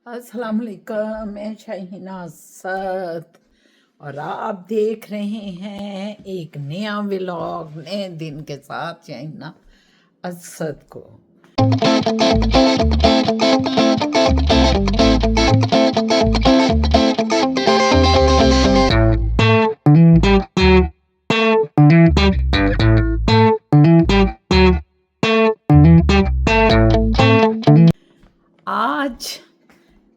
अस्सलाम वालेकुम, मैं शाहीना असद और आप देख रहे हैं एक नया व्लॉग नए दिन के साथ शाहीना असद को। आज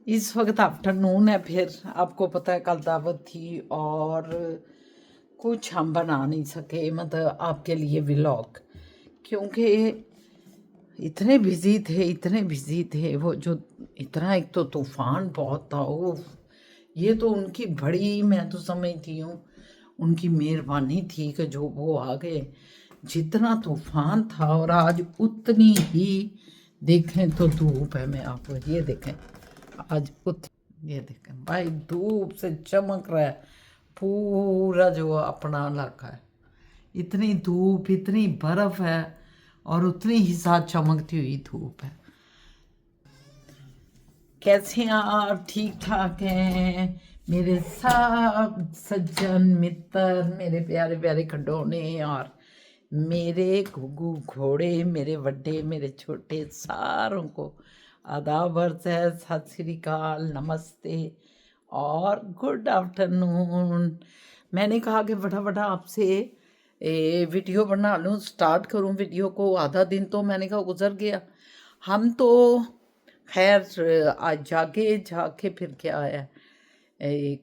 इस वक्त आफ्टरनून है, फिर आपको पता है कल दावत थी और कुछ हम बना नहीं सके, मतलब आपके लिए व्लॉग, क्योंकि इतने बिजी थे वो जो इतना, एक तो तूफान बहुत था वो, ये तो उनकी बड़ी, मैं तो समझती हूँ उनकी मेहरबानी थी कि जो वो आ गए। जितना तूफान था और आज उतनी ही देखें तो धूप है। मैं आपको ये देखें, आज ये देखें भाई, धूप से चमक रहा है पूरा जो अपना इलाका है। इतनी धूप, इतनी बर्फ है और उतनी ही साथ चमकती हुई धूप है। कैसे हैं आप? ठीक ठाक हैं मेरे सब सज्जन मित्र, मेरे प्यारे प्यारे खिडौने और मेरे घुघू घोड़े, मेरे बड़े मेरे छोटे, सारों को आदाब अर्ज़ है, सत श्री अकाल, नमस्ते और गुड आफ्टरनून। मैंने कहा कि फटाफट आपसे वीडियो बना लूँ, स्टार्ट करूँ वीडियो को। आधा दिन तो मैंने कहा गुजर गया। हम तो खैर आज जाके फिर क्या आया,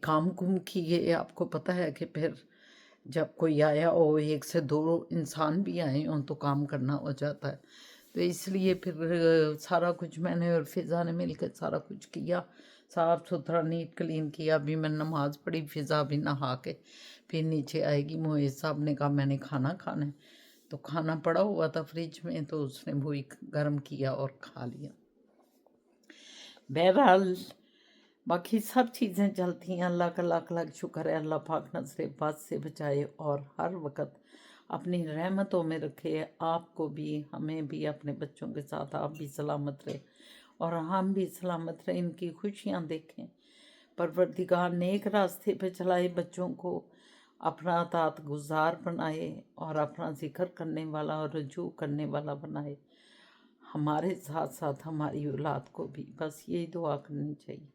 काम कुम किए। आपको पता है कि फिर जब कोई आया हो, एक से दो इंसान भी आए हों तो काम करना हो जाता है। तो इसलिए फिर सारा कुछ मैंने और फिज़ा ने मिलकर सारा कुछ किया, साफ़ सुथरा नीट क्लीन किया। अभी मैं नमाज़ पढ़ी, फिज़ा भी नहा के फिर नीचे आएगी। मोहित साहब ने कहा मैंने खाना खाना है, तो खाना पड़ा हुआ था फ्रिज में, तो उसने वही गर्म किया और खा लिया। बहरहाल बाकी सब चीज़ें चलती हैं, अल्लाह का लाख लाख शुक्र है। अल्लाह पाक नज़र बद से बचाए और हर वक्त अपनी रहमतों में रखे, आपको भी हमें भी, अपने बच्चों के साथ आप भी सलामत रहे और हम भी सलामत रहे, इनकी खुशियाँ देखें। परवरदिगार नेक रास्ते पे चलाए, बच्चों को अपना अतात गुजार बनाए और अपना जिक्र करने वाला और रजू करने वाला बनाए। हमारे साथ साथ हमारी औलाद को भी, बस यही दुआ करनी चाहिए।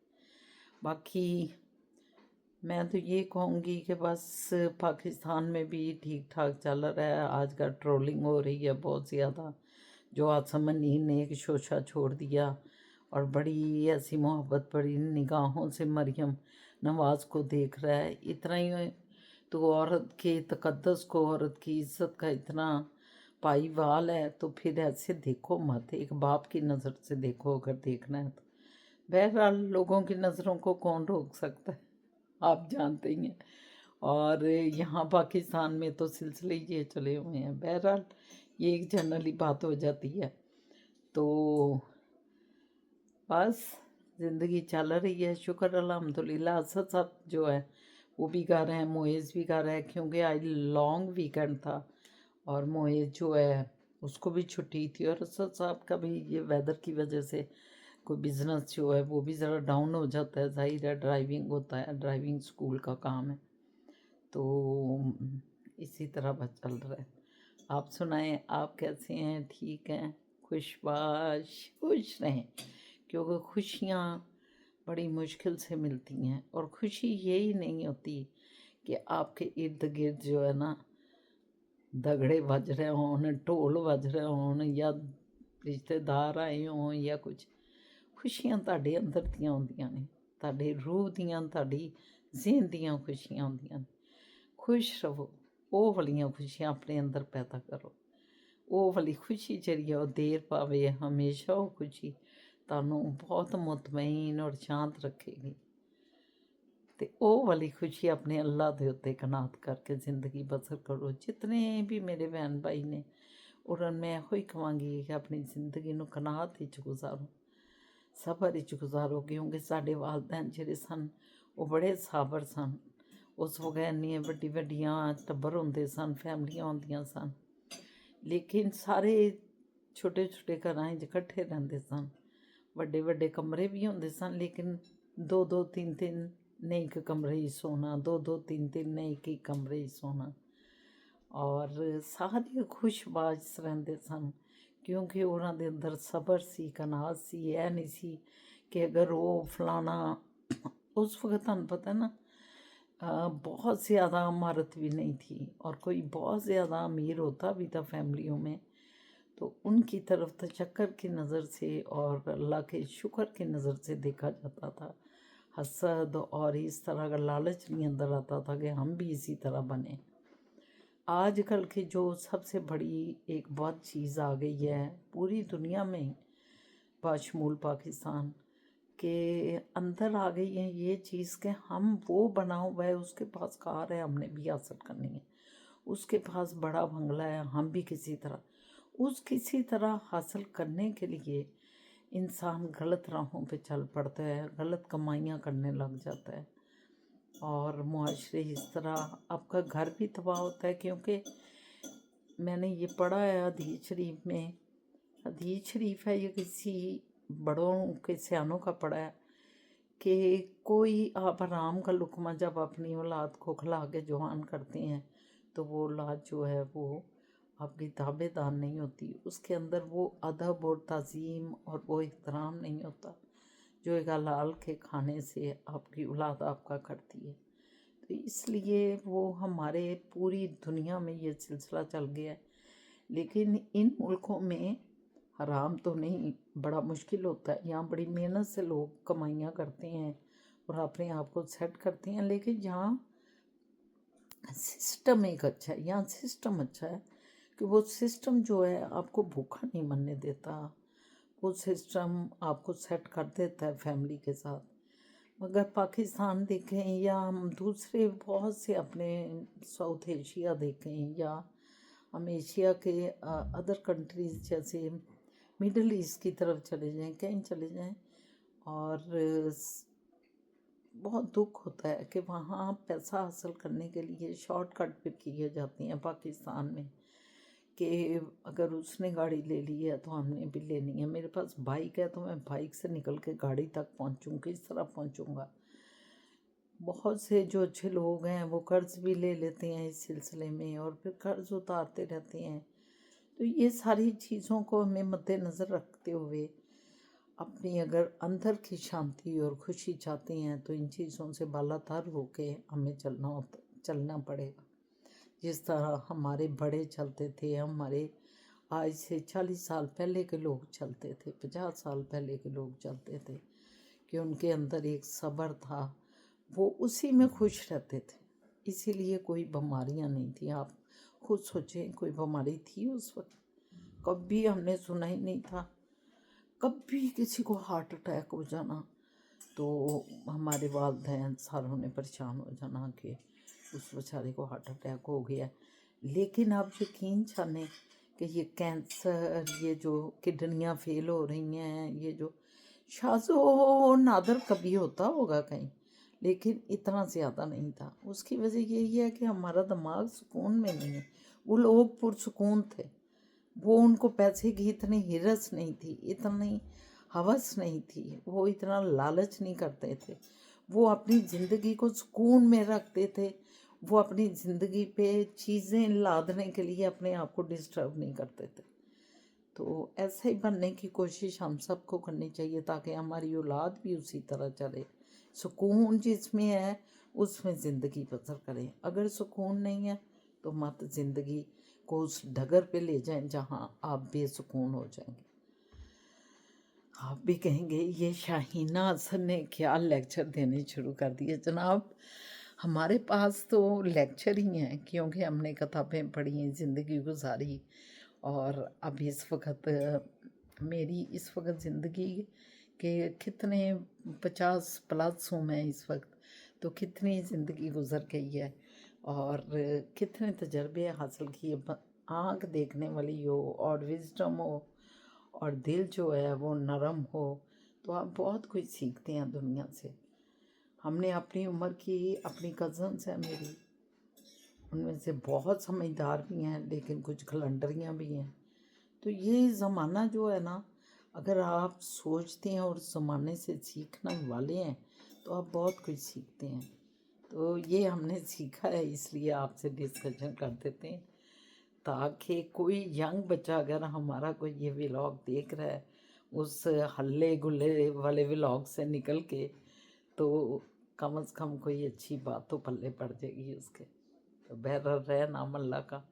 बाकी मैं तो ये कहूँगी कि बस पाकिस्तान में भी ठीक ठाक चल रहा है। आज का ट्रोलिंग हो रही है बहुत ज़्यादा, जो आसमानी ने एक शोशा छोड़ दिया और बड़ी ऐसी मोहब्बत, बड़ी निगाहों से मरियम नवाज़ को देख रहा है। इतना ही तो औरत के तकद्दस को, औरत की इज़्ज़त का इतना पाईवाल है, तो फिर ऐसे देखो मत, एक बाप की नज़र से देखो अगर देखना है तो। बहरहाल लोगों की नज़रों को कौन रोक सकता है, आप जानते ही हैं। और यहाँ पाकिस्तान में तो सिलसिले ये चले हुए हैं। बहरहाल ये एक जनरली बात हो जाती है। तो बस ज़िंदगी चल रही है, शुक्र अल्हम्दुलिल्लाह। असद साहब जो है वो भी गा रहे हैं, मोइज़ भी गा रहा है, क्योंकि आज लॉन्ग वीकेंड था और मोइज़ जो है उसको भी छुट्टी थी। और असद साहब का भी ये वेदर की वजह से कोई बिज़नेस जो है वो भी ज़रा डाउन हो जाता है, ज़ाहिर है, ड्राइविंग होता है, ड्राइविंग स्कूल का काम है, तो इसी तरह बस चल रहा है। आप सुनाएं, आप कैसे हैं? ठीक हैं? खुशबाश खुश रहें, क्योंकि खुशियाँ बड़ी मुश्किल से मिलती हैं। और खुशी यही नहीं होती कि आपके इर्द गिर्द जो है ना दगड़े बज रहे हों, ढोल बज रहे हों, या रिश्तेदार आए हों या कुछ। खुशियां ਤੁਹਾਡੇ अंदर ਦੀਆਂ ਹੁੰਦੀਆਂ ਨੇ, ਤੁਹਾਡੇ रूह ਦੀਆਂ, ਤੁਹਾਡੀ ਜ਼ਿਹਨ ਦੀਆਂ खुशियां ਹੁੰਦੀਆਂ ਨੇ। खुश रहो, ਉਹ ਵਾਲੀਆਂ खुशियां अपने अंदर पैदा करो। ਉਹ ਵਾਲੀ खुशी ਜਿਹੜੀ ਹੈ ਉਹ ਦੇਰ ਪਾਵੇ, ਹਮੇਸ਼ਾ ਉਹ खुशी ਤੁਹਾਨੂੰ बहुत मुतमईन और शांत रखेगी। तो ਉਹ वाली खुशी अपने अल्लाह के उत्ते कनात करके ज़िंदगी बसर करो। जितने भी मेरे बहन भाई ने, और मैं ਇਹੋ ਹੀ ਕਹਾਂਗੀ कि अपनी ज़िंदगी ਨੂੰ कनात ਵਿੱਚ गुजारो, सबर ਵਿੱਚ गुजारो, क्योंकि साढ़े वालदैन ਜਿਹੜੇ ਸਨ ਉਹ बड़े साबर सन। उस वक्त ਇੰਨੀਆਂ ਵੱਡੀ ਵੱਡੀਆਂ ਟੱਬਰ ਹੁੰਦੇ ਸਨ, फैमिलियां ਹੁੰਦੀਆਂ ਸਨ, लेकिन सारे छोटे छोटे घरां 'ਚ इकट्ठे रहंदे सन। ਵੱਡੇ ਵੱਡੇ ਕਮਰੇ ਵੀ ਹੁੰਦੇ ਸਨ, ਲੇਕਿਨ ਦੋ ਦੋ ਤਿੰਨ ਤਿੰਨ ਨੇ ਇੱਕ ਕਮਰੇ ਹੀ ਸੋਣਾ, ਦੋ ਦੋ ਤਿੰਨ ਤਿੰਨ ਨੇ ਇੱਕ ਇੱਕ ਕਮਰੇ ਹੀ ਸੋਣਾ। ਔਰ ਸਾਰੇ ਖੁਸ਼ਬਾਜ਼ ਰਹਿੰਦੇ ਸਨ, ਕਿਉਂਕਿ ਉਹਨਾਂ ਦੇ ਅੰਦਰ ਸਬਰ ਸੀ, ਕਨਾਤ ਸੀ। ਇਹ ਨਹੀਂ ਸੀ ਕਿ ਅਗਰ ਉਹ ਫਲਾਣਾ, उस वक्त ਤੁਹਾਨੂੰ पता ना बहुत ज़्यादा इमारत भी नहीं थी, और कोई बहुत ज़्यादा अमीर होता भी था फैमिलियों में तो उनकी तरफ तशक्कर की नज़र से और अल्लाह के शुक्र की नज़र से देखा जाता था। हसद और इस तरह का लालच नहीं अंदर आता था कि हम भी इसी तरह बने। आजकल की जो सबसे बड़ी एक बहुत चीज़ आ गई है पूरी दुनिया में, बाशमूल पाकिस्तान के अंदर आ गई है ये चीज़ कि हम वो बना हुआ है, उसके पास कार है, हमने भी हासिल करनी है, उसके पास बड़ा बंगला है, हम भी किसी तरह हासिल करने के लिए इंसान गलत राहों पे चल पड़ता है, गलत कमाइयाँ करने लग जाता है, और मुआशरे इस तरह आपका घर भी तबाह होता है। क्योंकि मैंने ये पढ़ा है हदीस शरीफ में, हदीस शरीफ है ये किसी बड़ों के सियानों का पढ़ा है कि कोई आप आराम का लुकमा जब अपनी औलाद को खिला के जवान करते हैं तो वो औलाद जो है वो आपकी ताबेदार नहीं होती, उसके अंदर वो अदब और तज़ीम और वो एहतराम नहीं होता जो एक हलाल के खाने से आपकी औलाद आपका करती है। तो इसलिए वो हमारे पूरी दुनिया में ये सिलसिला चल गया है। लेकिन इन मुल्कों में हराम तो नहीं, बड़ा मुश्किल होता है, यहाँ बड़ी मेहनत से लोग कमाइयाँ करते हैं और अपने आप को सेट करते हैं। लेकिन यहाँ सिस्टम एक अच्छा है, यहाँ सिस्टम अच्छा है कि वो सिस्टम जो है आपको भूखा नहीं मरने देता, वो सिस्टम आपको सेट कर देता है फैमिली के साथ। मगर पाकिस्तान देखें या हम दूसरे बहुत से अपने साउथ एशिया देखें या हम एशिया के अदर कंट्रीज़ जैसे मिडल ईस्ट की तरफ चले जाएं, कहीं चले जाएं, और बहुत दुख होता है कि वहाँ पैसा हासिल करने के लिए शॉर्टकट पे किए जाते हैं पाकिस्तान में, कि अगर उसने गाड़ी ले ली है तो हमने भी लेनी है, मेरे पास बाइक है तो मैं बाइक से निकल के गाड़ी तक पहुँचूँ, किस तरह पहुँचूँगा। बहुत से जो अच्छे लोग हैं वो कर्ज़ भी ले लेते हैं इस सिलसिले में और फिर कर्ज़ उतारते रहते हैं। तो ये सारी चीज़ों को हमें मद्देनज़र रखते हुए अपनी अगर अंदर की शांति और खुशी चाहते हैं तो इन चीज़ों से बालातर होके हमें चलना पड़ेगा। जिस तरह हमारे बड़े चलते थे, हमारे आज से 40 साल पहले के लोग चलते थे, 50 साल पहले के लोग चलते थे, कि उनके अंदर एक सब्र था, वो उसी में खुश रहते थे, इसीलिए कोई बीमारियां नहीं थी। आप खुद सोचें कोई बीमारी थी उस वक्त? कभी हमने सुना ही नहीं था। कभी किसी को हार्ट अटैक हो जाना तो हमारे वालिदैन सारों ने परेशान हो जाना कि उस बेचारे को हार्ट अटैक हो गया। लेकिन आप यकीन जानें कि ये कैंसर, ये जो किडनियाँ फेल हो रही हैं, ये जो शाज़ो नादर कभी होता होगा कहीं, लेकिन इतना ज़्यादा नहीं था। उसकी वजह यही है कि हमारा दिमाग सुकून में नहीं है। वो लोग पुरसुकून थे, वो उनको पैसे की इतनी हिरस नहीं थी, इतनी हवस नहीं थी, वो इतना लालच नहीं करते थे, वो अपनी ज़िंदगी को सुकून में रखते थे, वो अपनी ज़िंदगी पे चीज़ें लादने के लिए अपने आप को डिस्टर्ब नहीं करते थे। तो ऐसे ही बनने की कोशिश हम सबको करनी चाहिए ताकि हमारी औलाद भी उसी तरह चले। सुकून जिसमें है उसमें ज़िंदगी बसर करें, अगर सुकून नहीं है तो मत ज़िंदगी को उस डगर पे ले जाएं जहां आप बेसुकून हो जाएंगे। आप भी कहेंगे ये शाहीना असर ने क्या लेक्चर देने शुरू कर दिए। जनाब, हमारे पास तो लेक्चर ही हैं, क्योंकि हमने किताबें पढ़ी, ज़िंदगी गुजारी, और अब इस वक्त मेरी इस वक्त ज़िंदगी के कितने 50 प्लस हूँ मैं इस वक्त, तो कितनी ज़िंदगी गुजर गई है और कितने तजर्बे हासिल किए। आँख देखने वाली हो और विजडम हो और दिल जो है वो नरम हो तो आप बहुत कुछ सीखते हैं दुनिया से। हमने अपनी उम्र की अपनी कज़न्स हैं मेरी, उनमें से बहुत समझदार भी हैं लेकिन कुछ खलंडरियाँ भी हैं। तो ये ज़माना जो है ना, अगर आप सोचते हैं और ज़माने से सीखने वाले हैं तो आप बहुत कुछ सीखते हैं। तो ये हमने सीखा है, इसलिए आपसे डिस्कशन कर देते हैं, ताकि कोई यंग बच्चा अगर हमारा कोई ये व्लॉग देख रहा है उस हल्ले गुल्ले वाले व्लॉग से निकल के, तो कम से कम कोई अच्छी बात तो पल्ले पड़ जाएगी उसके। तो बहरहाल रह नाम अल्लाह का,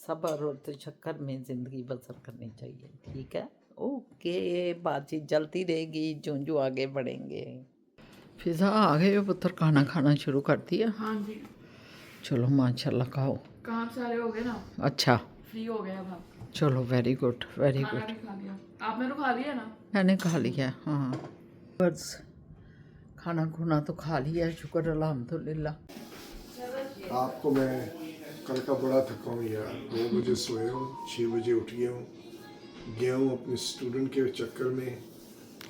सब्र और तशक्कुर में ज़िंदगी बसर करनी चाहिए। ठीक है, ओके, बातचीत चलती रहेगी जो जो आगे बढ़ेंगे। फिज़ा आ गए हो पुत्र, खाना खाना शुरू कर दिया? हाँ जी। चलो माशाल्लाह, खाओ। काम सारे हो गए ना, अच्छा, फ्री हो गए अब आप। चलो वेरी गुड वेरी खाना गुड। भी खा लिया आपने? तो खा लिया ना? मैंने खा लिया, हाँ बस खाना खुना तो खा लिया, शुक्र अल्हम्दुलिल्लाह। आपको मैं कल का बड़ा थका हूँ यार, 2 बजे सोया हूँ, 6 बजे उठ गया हूँ अपने स्टूडेंट के चक्कर में।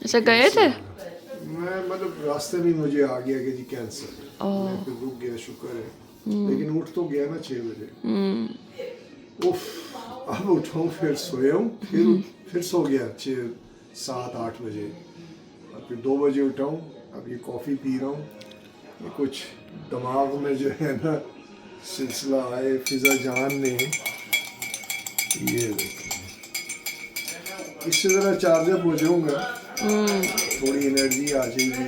अच्छा, गए थे? मैं मतलब रास्ते में मुझे आ गया कि जी कैंसर, मैं फिर रुक गया, शुक्र है, लेकिन उठ तो गया ना 6 बजे। उफ, अब उठाऊँ फिर सोया हूँ, फिर सो गया 6 7 8 बजे, और फिर 2 बजे उठाऊँ। अब ये कॉफ़ी पी रहा हूँ, ये कुछ दिमाग में जो है ना सिलसिला आए। फिजा जान ने ये देखिए, इससे ज़रा चार्जअप हो जाऊँगा, थोड़ी एनर्जी आ जाएगी।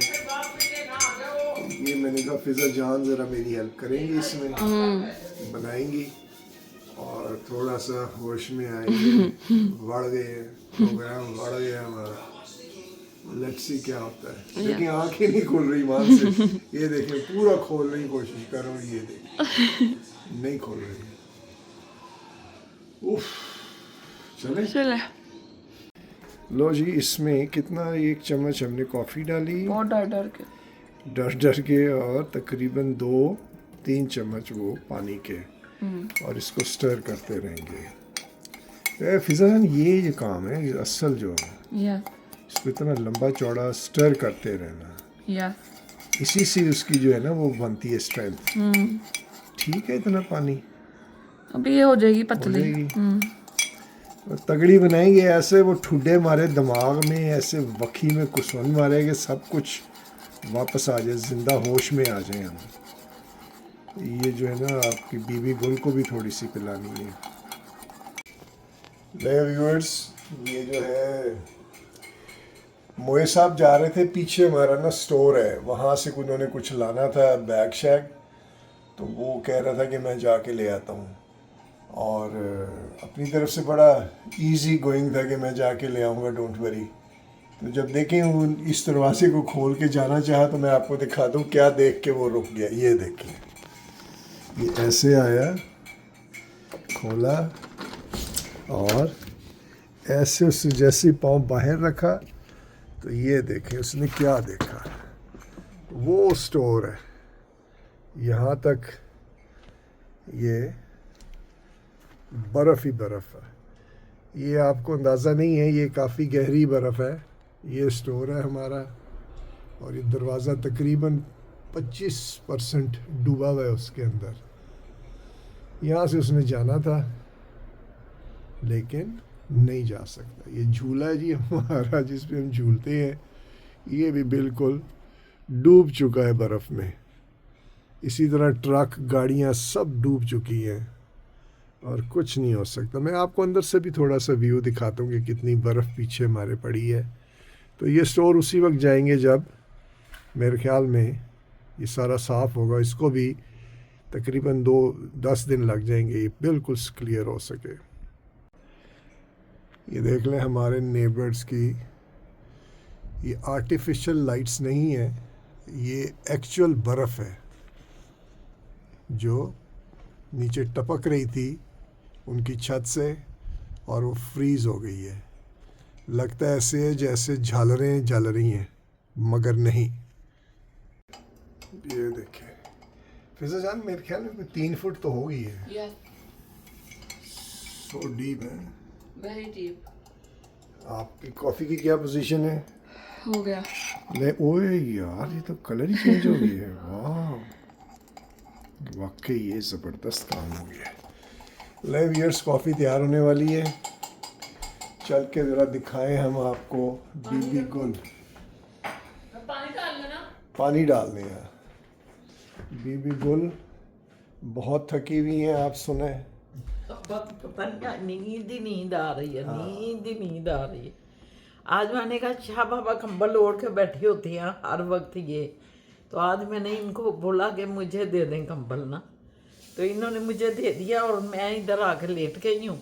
ये मैंने कहा फिजा जान ज़रा मेरी हेल्प करेंगी इसमें, बनाएंगी और थोड़ा सा होश में आएंगे। बढ़ गए प्रोग्राम, बढ़ गया हमारा, लेट्स सी क्या होता है। लेकिन आंखें नहीं खुल रही मान से, ये देखें पूरा खोलने की कोशिश कर रहा हूँ, ये देखें नहीं खोल रही। उफ, चले लो जी, इसमें कितना, 1 चम्मच हमने कॉफ़ी डाली, बहुत डर के, और तकरीबन 2-3 चम्मच वो पानी के, और इसको स्टर करते रहेंगे। फिजा जान ये जो काम है, ये असल जो है, या इसको इतना लंबा चौड़ा स्टर करते रहना, या इसी से उसकी जो है ना वो बनती है स्ट्रेंथ। ठीक है, इतना पानी अभी ये हो जाएगी हो पतली। जाएगी, और तगड़ी बनाएंगे ऐसे, वो ठुड्डे मारे दिमाग में, ऐसे वक्की में कुसन मारे कि सब कुछ वापस आ जाए, जिंदा होश में आ जाए हम। ये जो है ना आपकी बीबी गुल को भी थोड़ी सी पिलानी है। ले व्यूअर्स, ये जो है मोए साहब जा रहे थे, पीछे हमारा ना स्टोर है, वहाँ से उन्होंने कुछ लाना था, बैग शैग, तो वो कह रहा था कि मैं जाके ले आता हूँ, और अपनी तरफ से बड़ा इजी गोइंग था कि मैं जाके ले आऊँगा, डोंट वरी। तो जब देखें वो इस दरवाजे को खोल के जाना चाहा, तो मैं आपको दिखा दूँ क्या देख के वो रुक गया। ये देखिए, ये ऐसे आया, खोला, और ऐसे उससे जैसे पाँव बाहर रखा, तो ये देखें उसने क्या देखा, वो स्टोर है, यहाँ तक ये बर्फ़ ही बर्फ़ है। ये आपको अंदाज़ा नहीं है, ये काफ़ी गहरी बर्फ़ है। ये स्टोर है हमारा, और ये दरवाज़ा तकरीबन 25% डूबा हुआ है उसके अंदर। यहाँ से उसने जाना था लेकिन नहीं जा सकता। ये झूला है जी हमारा, जिस पे हम झूलते हैं, ये भी बिल्कुल डूब चुका है बर्फ़ में। इसी तरह ट्रक, गाड़ियाँ सब डूब चुकी हैं, और कुछ नहीं हो सकता। मैं आपको अंदर से भी थोड़ा सा व्यू दिखाता हूँ कि कितनी बर्फ़ पीछे हमारे पड़ी है। तो ये स्टोर उसी वक्त जाएंगे जब मेरे ख्याल में ये सारा साफ़ होगा। इसको भी तकरीबन 2-10 दिन लग जाएंगे ये बिल्कुल क्लियर हो सके। ये देख लें हमारे नेबर्स की, ये आर्टिफिशियल लाइट्स नहीं है, ये एक्चुअल बर्फ़ है जो नीचे टपक रही थी उनकी छत से, और वो फ्रीज़ हो गई है। लगता है ऐसे है जैसे झालरें जल रही हैं, मगर नहीं। ये देखें फिजा जान, मेरे ख्याल में 3 फुट तो हो गई है। सो डीप है, वेरी डीप। आपकी कॉफ़ी की क्या पोजीशन है? हो गया। ले ओए यार, ये तो कलर ही चेंज हो गई है। वाह, वाकई ये ज़बरदस्त काम हो गया है। ले व्यूअर्स, कॉफ़ी तैयार होने वाली है, चल के ज़रा दिखाएं हम आपको बीबी गुल। पानी डाल लेना। पानी डाल दें यार। बीबी गुल बहुत थकी हुई हैं, आप सुने। बस पता नहीं, नींद आ रही है, नींद आ रही है। आज मैंने कहा शाह बाबा कंबल ओढ़ के बैठी होती हैं हर वक्त ये, तो आज मैंने इनको बोला कि मुझे दे दें कंबल ना, तो इन्होंने मुझे दे दिया और मैं इधर आके लेट गई हूँ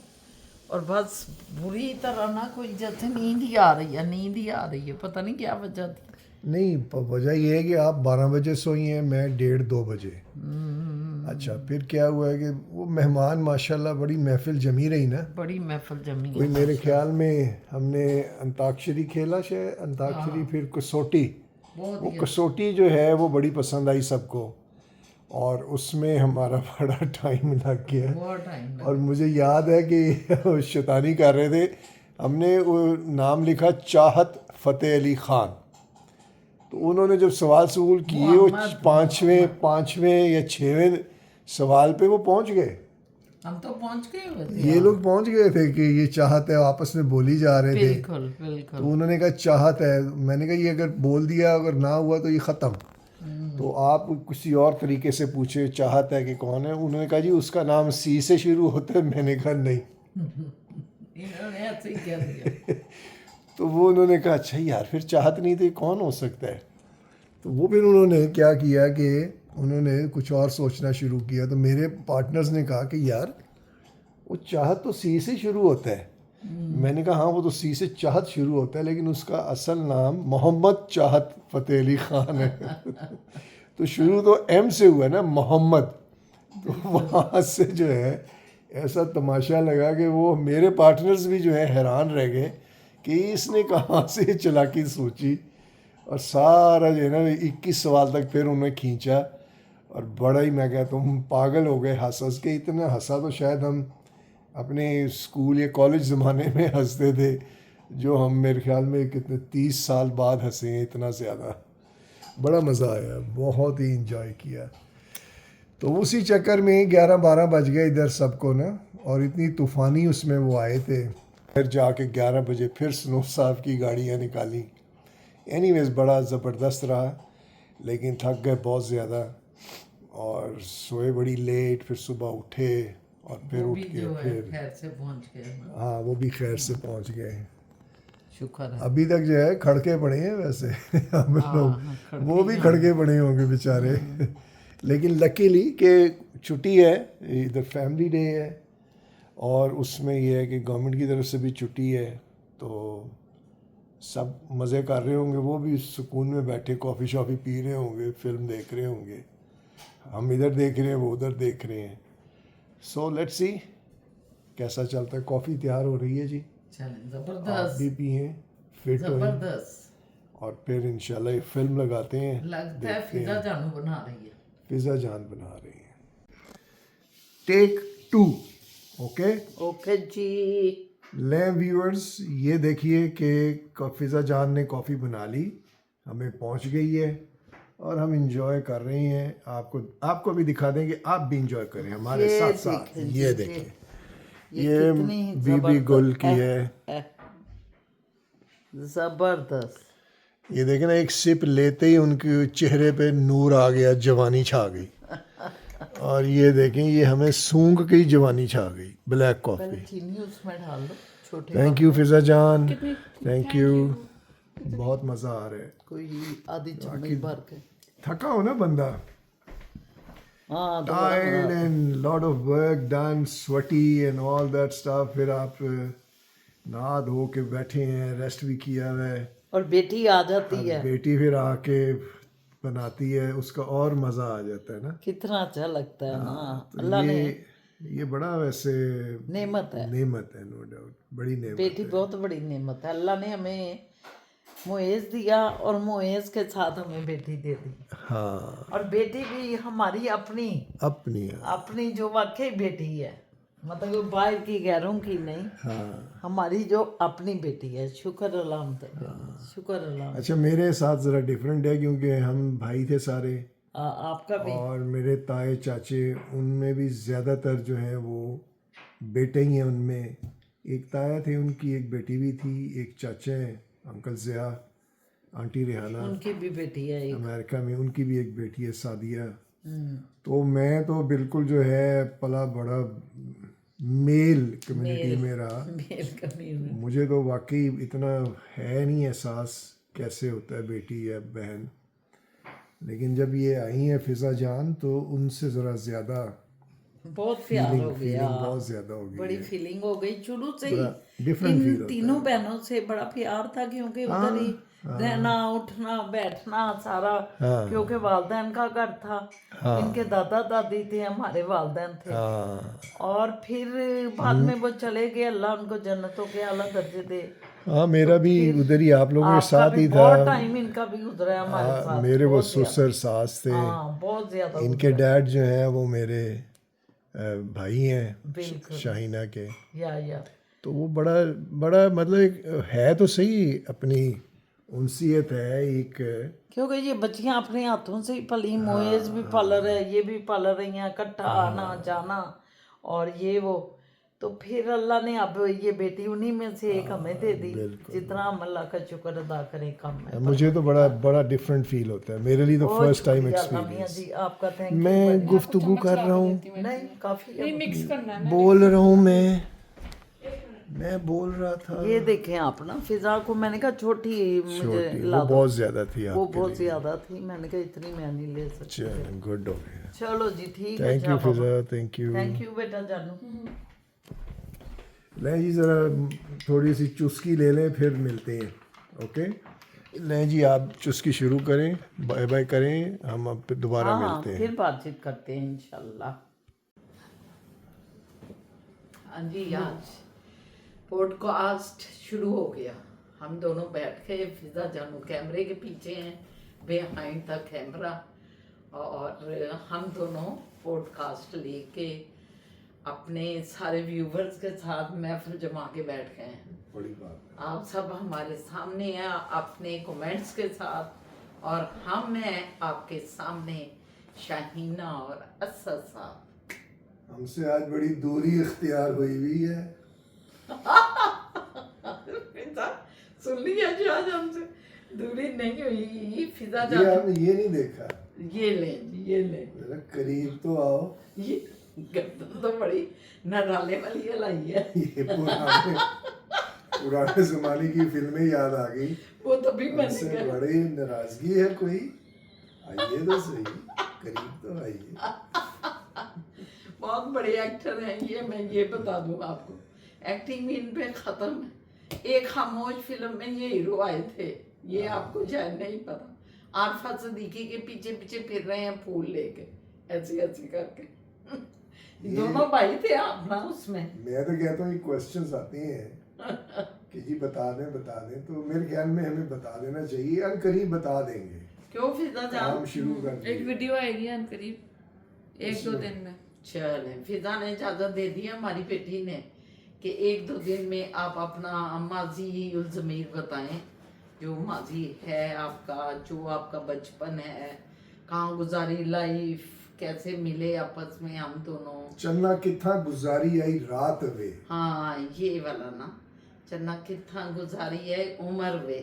और बस बुरी तरह ना कोई जैसे नींद ही आ रही है, पता नहीं क्या वजह थी। नहीं, वजह ये है कि आप 12 बजे सोई हैं, मैं 1:30-2 बजे। अच्छा, फिर क्या हुआ है कि वो मेहमान माशाल्लाह बड़ी महफिल जमी रही ना। बड़ी महफिल जमी कोई है। मेरे ख्याल में हमने अंताक्षरी खेला शायद, अंताक्षरी फिर कसौटी। वो कसौटी जो है वो बड़ी पसंद आई सबको और उसमें हमारा बड़ा टाइम लग गया। बहुत टाइम और मुझे याद है कि शैतानी कर रहे थे, हमने वो नाम लिखा चाहत फ़तेह अली ख़ान, तो उन्होंने जब सवाल किए वो पाँचवें या 6वें सवाल पे वो पहुंच गए। हम तो पहुंच गए हुए थे। ये लोग पहुंच गए थे कि ये चाहत है, आपस में बोली जा रहे थे। बिल्कुल बिल्कुल। तो उन्होंने कहा चाहत है, मैंने कहा ये अगर बोल दिया, अगर ना हुआ तो ये ख़त्म। तो आप किसी और तरीके से पूछे चाहत है कि कौन है। उन्होंने कहा जी उसका नाम सी से शुरू होता है। मैंने कहा नहीं। इन्होंने ऐसे ही कह दिया। तो वो उन्होंने कहा अच्छा यार फिर चाहत नहीं तो कौन हो सकता है। तो वो फिर उन्होंने क्या किया कि उन्होंने कुछ और सोचना शुरू किया। तो मेरे पार्टनर्स ने कहा कि यार वो चाहत तो सी से शुरू होता है। मैंने कहा हाँ वो तो सी से चाहत शुरू होता है, लेकिन उसका असल नाम मोहम्मद चाहत फ़तेह अली ख़ान है। तो शुरू तो एम से हुआ ना, मोहम्मद। तो वहाँ से जो है ऐसा तमाशा लगा कि वो मेरे पार्टनर्स भी जो है हैरान रह गए कि इसने कहाँ से चालाकी सोची। और सारा जो है ना 21 सवाल तक फिर उन्हें खींचा और बड़ा ही, मैं कहता हूँ पागल हो गए हंस हंस के। इतना हंसा तो शायद हम अपने स्कूल या कॉलेज ज़माने में हंसते थे, जो हम मेरे ख्याल में कितने 30 साल बाद हंसे हैं इतना ज़्यादा। बड़ा मज़ा आया, बहुत ही इंजॉय किया। तो उसी चक्कर में 11-12 बज गए इधर सबको ना, और इतनी तूफ़ानी उसमें वो आए थे। फिर जाके 11 बजे फिर स्नो साहब की गाड़ियाँ निकाली। एनीवेज़ बड़ा ज़बरदस्त रहा, लेकिन थक गए बहुत ज़्यादा और सोए बड़ी लेट। फिर सुबह उठे और फिर उठ के फिर खैर से पहुंच गए। हाँ वो भी खैर से पहुंच गए। शुक्र है। अभी तक जो है खड़के पड़े हैं वैसे हम लोग, वो भी खड़के पड़े होंगे बेचारे। लेकिन लकीली कि छुट्टी है, इधर फैमिली डे है और उसमें ये है कि गवर्नमेंट की तरफ से भी छुट्टी है, तो सब मज़े कर रहे होंगे। वो भी सुकून में बैठे कॉफ़ी शॉफ़ी पी रहे होंगे, फिल्म देख रहे होंगे। हम इधर देख रहे हैं, वो उधर देख रहे हैं। सो लेट्स सी कैसा चलता है। कॉफ़ी तैयार हो रही है जी, चलें, आप जबरदस्त भी पिए, फिट हो, जबरदस्त। और फिर इंशाल्लाह ये फिल्म लगाते हैं। लगता है फिजा जानू बना रही है। फिज़ा जान बना रही है। टेक 2। ओके जी। ले व्यूअर्स, ये देखिए कि फिज़ा जान ने कॉफ़ी बना ली, हमें पहुंच गई है और हम इंजॉय कर रहे हैं। आपको भी दिखा दें कि आप भी इंजॉय करें हमारे साथ साथ। ये देखें, ये बीबी गुल की है, जबरदस्त। ये देखें ना, एक सिप लेते ही उनके चेहरे पे नूर आ गया, जवानी छा गई। और ये देखें, ये हमें सूंघ के ही जवानी छा गई, ब्लैक कॉफ़ी। चीनी उसमें डाल दो छोटे। थैंक यू फिज़ा जान, थैंक यू। बहुत मज़ा आ रहा है। कोई आधी चम्मच भर के। थका हो ना बंदा, हाँ तो tired and lot of work done, sweaty and all that stuff। फिर आप नहा धो के बैठे हैं, रेस्ट भी किया हुआ है, और बेटी आ जाती है, बेटी फिर आके बनाती है, उसका और मज़ा आ जाता है ना। कितना अच्छा लगता है ना। तो अल्लाह ने ये बड़ा वैसे नेमत है, नेमत है, नो डाउट, बड़ी नेमत बेटी है। बहुत बड़ी नेमत है। अल्लाह ने हमें मुएज़ दिया और मुएज़ के साथ हमें बेटी दे दी। हाँ, और बेटी भी हमारी अपनी अपनी अपनी जो वाकई बेटी है, मतलब कि बाहर की गैरों की नहीं, हाँ। हमारी जो अपनी बेटी है। शुक्र अल्हम्दुलिल्लाह, शुक्र अल्हम्दुलिल्लाह। अच्छा, मेरे साथ ज़रा डिफरेंट है क्योंकि हम भाई थे सारे, आपका भी और मेरे ताए चाचे, उनमें भी ज़्यादातर जो हैं वो बेटे ही हैं उनमें, एक ताया थे, उनकी एक बेटी भी थी, एक चाचा हैं अंकल ज़िया, आंटी रेहाना उनकी भी बेटी है एक। अमेरिका में, उनकी भी एक बेटी है सादिया। तो मैं तो बिल्कुल जो है पला बड़ा मेल कम्युनिटी में रहा। Male community. मुझे तो वाकई इतना है नहीं एहसास कैसे होता है बेटी या बहन, लेकिन जब ये आई है फिज़ा जान तो उनसे ज़रा ज़्यादा बहुत प्यार हो गया, फीलिंग बहुत ज़्यादा हो गई बड़ी है। फीलिंग हो गई शुरू से ही। बड़ा different feel इन होता तीनों बहनों से बड़ा प्यार था, क्योंकि उधर ही रहना उठना बैठना सारा, क्योंकि वालदैन का घर था। इनके दादा दादी थे, हमारे वालदैन थे। हाँ और फिर बाद में वो चले गए, अल्लाह उनको जन्नतों के आला दर्जे दे। हाँ, मेरा भी उधर ही आप लोगों के आपका साथ भी ही बहुत था। टाइम इनका भी गुजरा है हमारे साथ, मेरे वो बहुत ज्यादा। ससुर सास थे, हाँ बहुत ज्यादा इनके डैड जो हैं वो मेरे भाई हैं बिल्कुल। शाहीना के। या तो वो बड़ा बड़ा मतलब एक है तो सही अपनी उनसीयत है एक। क्योंकि ये बच्चियां अपने हाथों से ही पली, मोएज भी पल रहे, ये भी पल रही हैं, इकट्ठा आना जाना और ये वो। तो फिर अल्लाह ने अब ये बेटी उन्हीं में से एक हमें दे दी। जितना हम अल्लाह का शुक्र अदा करें कम है। मुझे तो बड़ा बड़ा डिफरेंट फील होता है, मेरे लिए तो बहुत फर्स्ट टाइम शुक्रिया एक्सपीरियंस। लामिया जी, आपका थैंक यू। मैं गुफ्तगू कर रहा हूँ, नहीं काफी है। मिक्स करना है। बोल रहा हूँ मैं बोल रहा था। ये देखें आप ना, फिजा को मैंने कहा छोटी मुझे छोटी ला वो दो। बहुत ज्यादा थी वो आपके बहुत लिए। ज्यादा थी, मैंने कहा इतनी मैं नहीं ले सकती। चलो गुड हो गया। चलो जी ठीक है। Thank you Fiza, thank you. Thank you बेटा जानू। लें जी ज़रा थोड़ी सी चुस्की ले लें फिर मिलते हैं। ओके लें जी, आप चुस्की शुरू करें, बाय बाय करें, हम अब फिर दोबारा हाँ मिलते हैं। फिर बातचीत करते हैं इंशाल्लाह। हाँ जी, आज पॉडकास्ट शुरू हो गया। हम दोनों बैठ के, फिजा जानू कैमरे के पीछे हैं, बिहाइंड द कैमरा, और हम दोनों पॉडकास्ट लेके अपने सारे व्यूवर्स के साथ महफिल जमा के बैठ गए हैं। बड़ी बात है। आप सब हमारे सामने हैं अपने कमेंट्स के साथ, और हम हैं आपके सामने शाहीना और असद साहब। हमसे आज बड़ी दूरी इख्तियार हुई हुई है। फिजा सुन लिया जो आज हमसे दूरी नहीं हुई। फिजा ये जान आपने ये नहीं देखा, ये ले जी, ये ले। जरा करीब तो आओ। ये गर्दन तो बड़ी नराले वाली हलाई है। ये पुराने जमाने की फिल्में याद आ गई। वो तो भी मैंने हमसे कहा। बड़ी नाराजगी है कोई, आइए तो सही, करीब तो आइए। बहुत बड़े एक्टर हैं ये, मैं ये बता दूं आपको। एक्टिंग भी इन पे खत्म है। एक खामोश फिल्म में ये हीरो आए थे, ये आपको शायद नहीं पता। आरफा सदीकी के पीछे पीछे फिर रहे हैं फूल लेके, ऐसे ऐसे करके। दोनों भाई थे आप ना उसमें। मैं तो कहता हूँ ये क्वेश्चंस आते हैं कि जी बता दें, तो मेरे ख्याल में हमें बता देना चाहिए, अनकरीब बता देंगे। क्यों फिजा जान? काम शुरू कर एक दिए। वीडियो आएगी करीब 1-2 दिन में। चले, फिजा ने इजाजत दे दी है हमारी बेटी ने कि 1-2 दिन में आप अपना माजी उल ज़मीर बताएं, जो माजी है आपका, जो आपका बचपन है, कहाँ गुजारी लाइफ, कैसे मिले आपस में हम दोनों। चन्ना किथा गुजारी आई रात वे। हाँ ये वाला ना, चन्ना कितना गुजारी है उमर वे।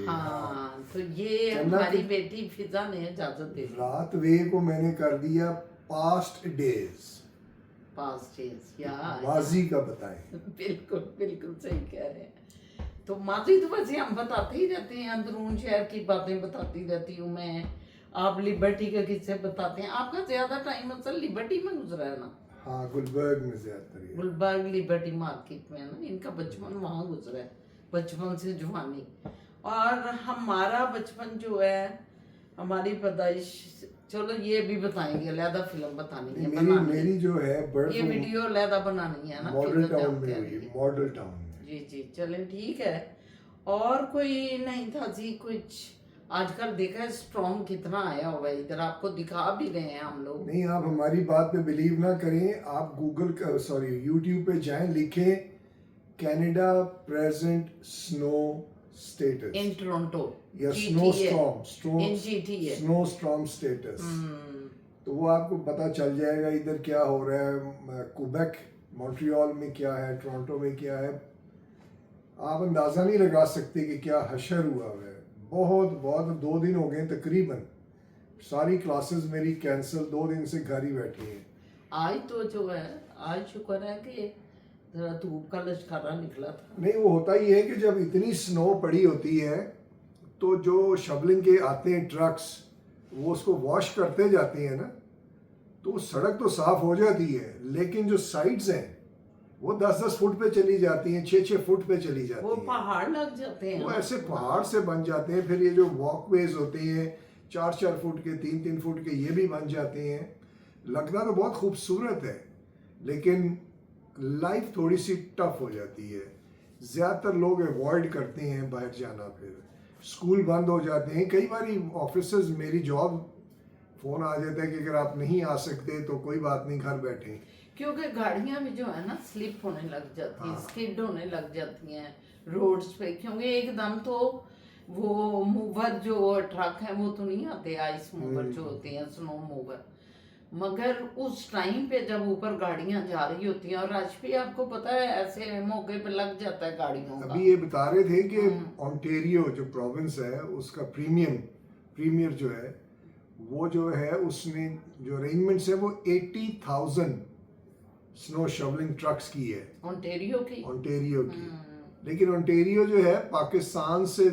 हाँ तो ये चन्ना हमारी कि- बेटी फिजा ने इजाजत दे दी। रात वे को मैंने कर दिया पास्ट डेज, पास्ट डेज या माजी का बताएं। बिल्कुल बिल्कुल सही कह रहे हैं। तो माजी तो वैसे हम बताते ही रहते हैं, अंदरून शहर की बातें बताती रहती हूँ मैं। आप लिबर्टी के किस्से बताते हैं। आपका ज्यादा टाइम असल लिबर्टी में गुजरा है ना? हाँ, गुलबर्ग में ज्यादातर है। गुलबर्ग लिबर्टी मार्केट में है ना, इनका बचपन वहाँ गुजरा है, बचपन से जवानी। और हमारा बचपन जो है, हमारी पैदाइश, चलो ये भी बताएंगे, अलहदा फिल्म बतानी है, मेरी बनानी है। मेरी जो है ये वीडियो अलहदा बनानी है ना, मॉडल फिजा टाउन जान में कह हुई, रही है। मॉडल टाउन में। जी जी चलें ठीक है। और कोई नहीं था जी कुछ। आजकल देखा है स्ट्रॉन्ग कितना आया हुआ है इधर, आपको दिखा भी रहे हैं हम लोग। नहीं, आप हमारी बात पे बिलीव ना करें, आप यूट्यूब पे जाएं, लिखें Canada present snow status in Toronto या GTA, स्नो इन GTA। स्नो स्टॉर्म स्टेटस, तो वो आपको पता चल जाएगा इधर क्या हो रहा है। क्वेबेक मॉन्ट्रियल में क्या है, टोरंटो में क्या है, आप अंदाज़ा नहीं लगा सकते कि क्या हशर हुआ है। बहुत बहुत 2 दिन हो गए तकरीबन, सारी क्लासेस मेरी कैंसिल, 2 दिन से घर ही बैठी हैं। आज तो जो है, आज शुक्र है कि जरा धूप का लश्कारा निकला था। नहीं, वो होता ही है कि जब इतनी स्नो पड़ी होती है तो जो शवलिंग के आते हैं ट्रक्स, वो उसको वॉश करते जाते हैं ना, तो सड़क तो साफ हो जाती है, लेकिन जो साइड्स हैं वो 10-10 फुट पे चली जाती हैं, 6-6 फुट पे चली जाती वो हैं। पहाड़ लग जाते हैं। वो ऐसे पहाड़ से बन जाते हैं। फिर ये जो वॉकवेज होते हैं 4-4 फुट के, 3-3 फुट के, ये भी बन जाते हैं। लगना तो बहुत खूबसूरत है, लेकिन लाइफ थोड़ी सी टफ हो जाती है। ज़्यादातर लोग अवॉइड करते हैं बाहर जाना, फिर स्कूल बंद हो जाते हैं। कई बार ऑफिसर्स, मेरी जॉब, फ़ोन आ जाता है कि अगर आप नहीं आ सकते तो कोई बात नहीं, घर बैठे। क्योंकि गाड़ियां भी जो है ना स्लिप होने लग जाती हैं, हाँ। स्किड होने लग जाती हैं रोड्स पे, क्योंकि एकदम तो वो मूवर जो ट्रक है वो तो नहीं आते, आइस मूवर जो होते हैं, स्नो मूवर, मगर उस टाइम पे जब ऊपर गाड़ियां जा रही होती हैं, और रश भी आपको पता है ऐसे मौके पे लग जाता है गाड़ियों का। अभी ये बता रहे थे कि ओंटारियो जो प्रोविंस है उसका प्रीमियर जो है, वो जो है उसने जो अरेंजमेंट्स है वो 80,000 स्नो शवलिंग ट्रक्स की है, ओंटारियो की। ओंटारियो की। लेकिन ओंटारियो जो है पाकिस्तान से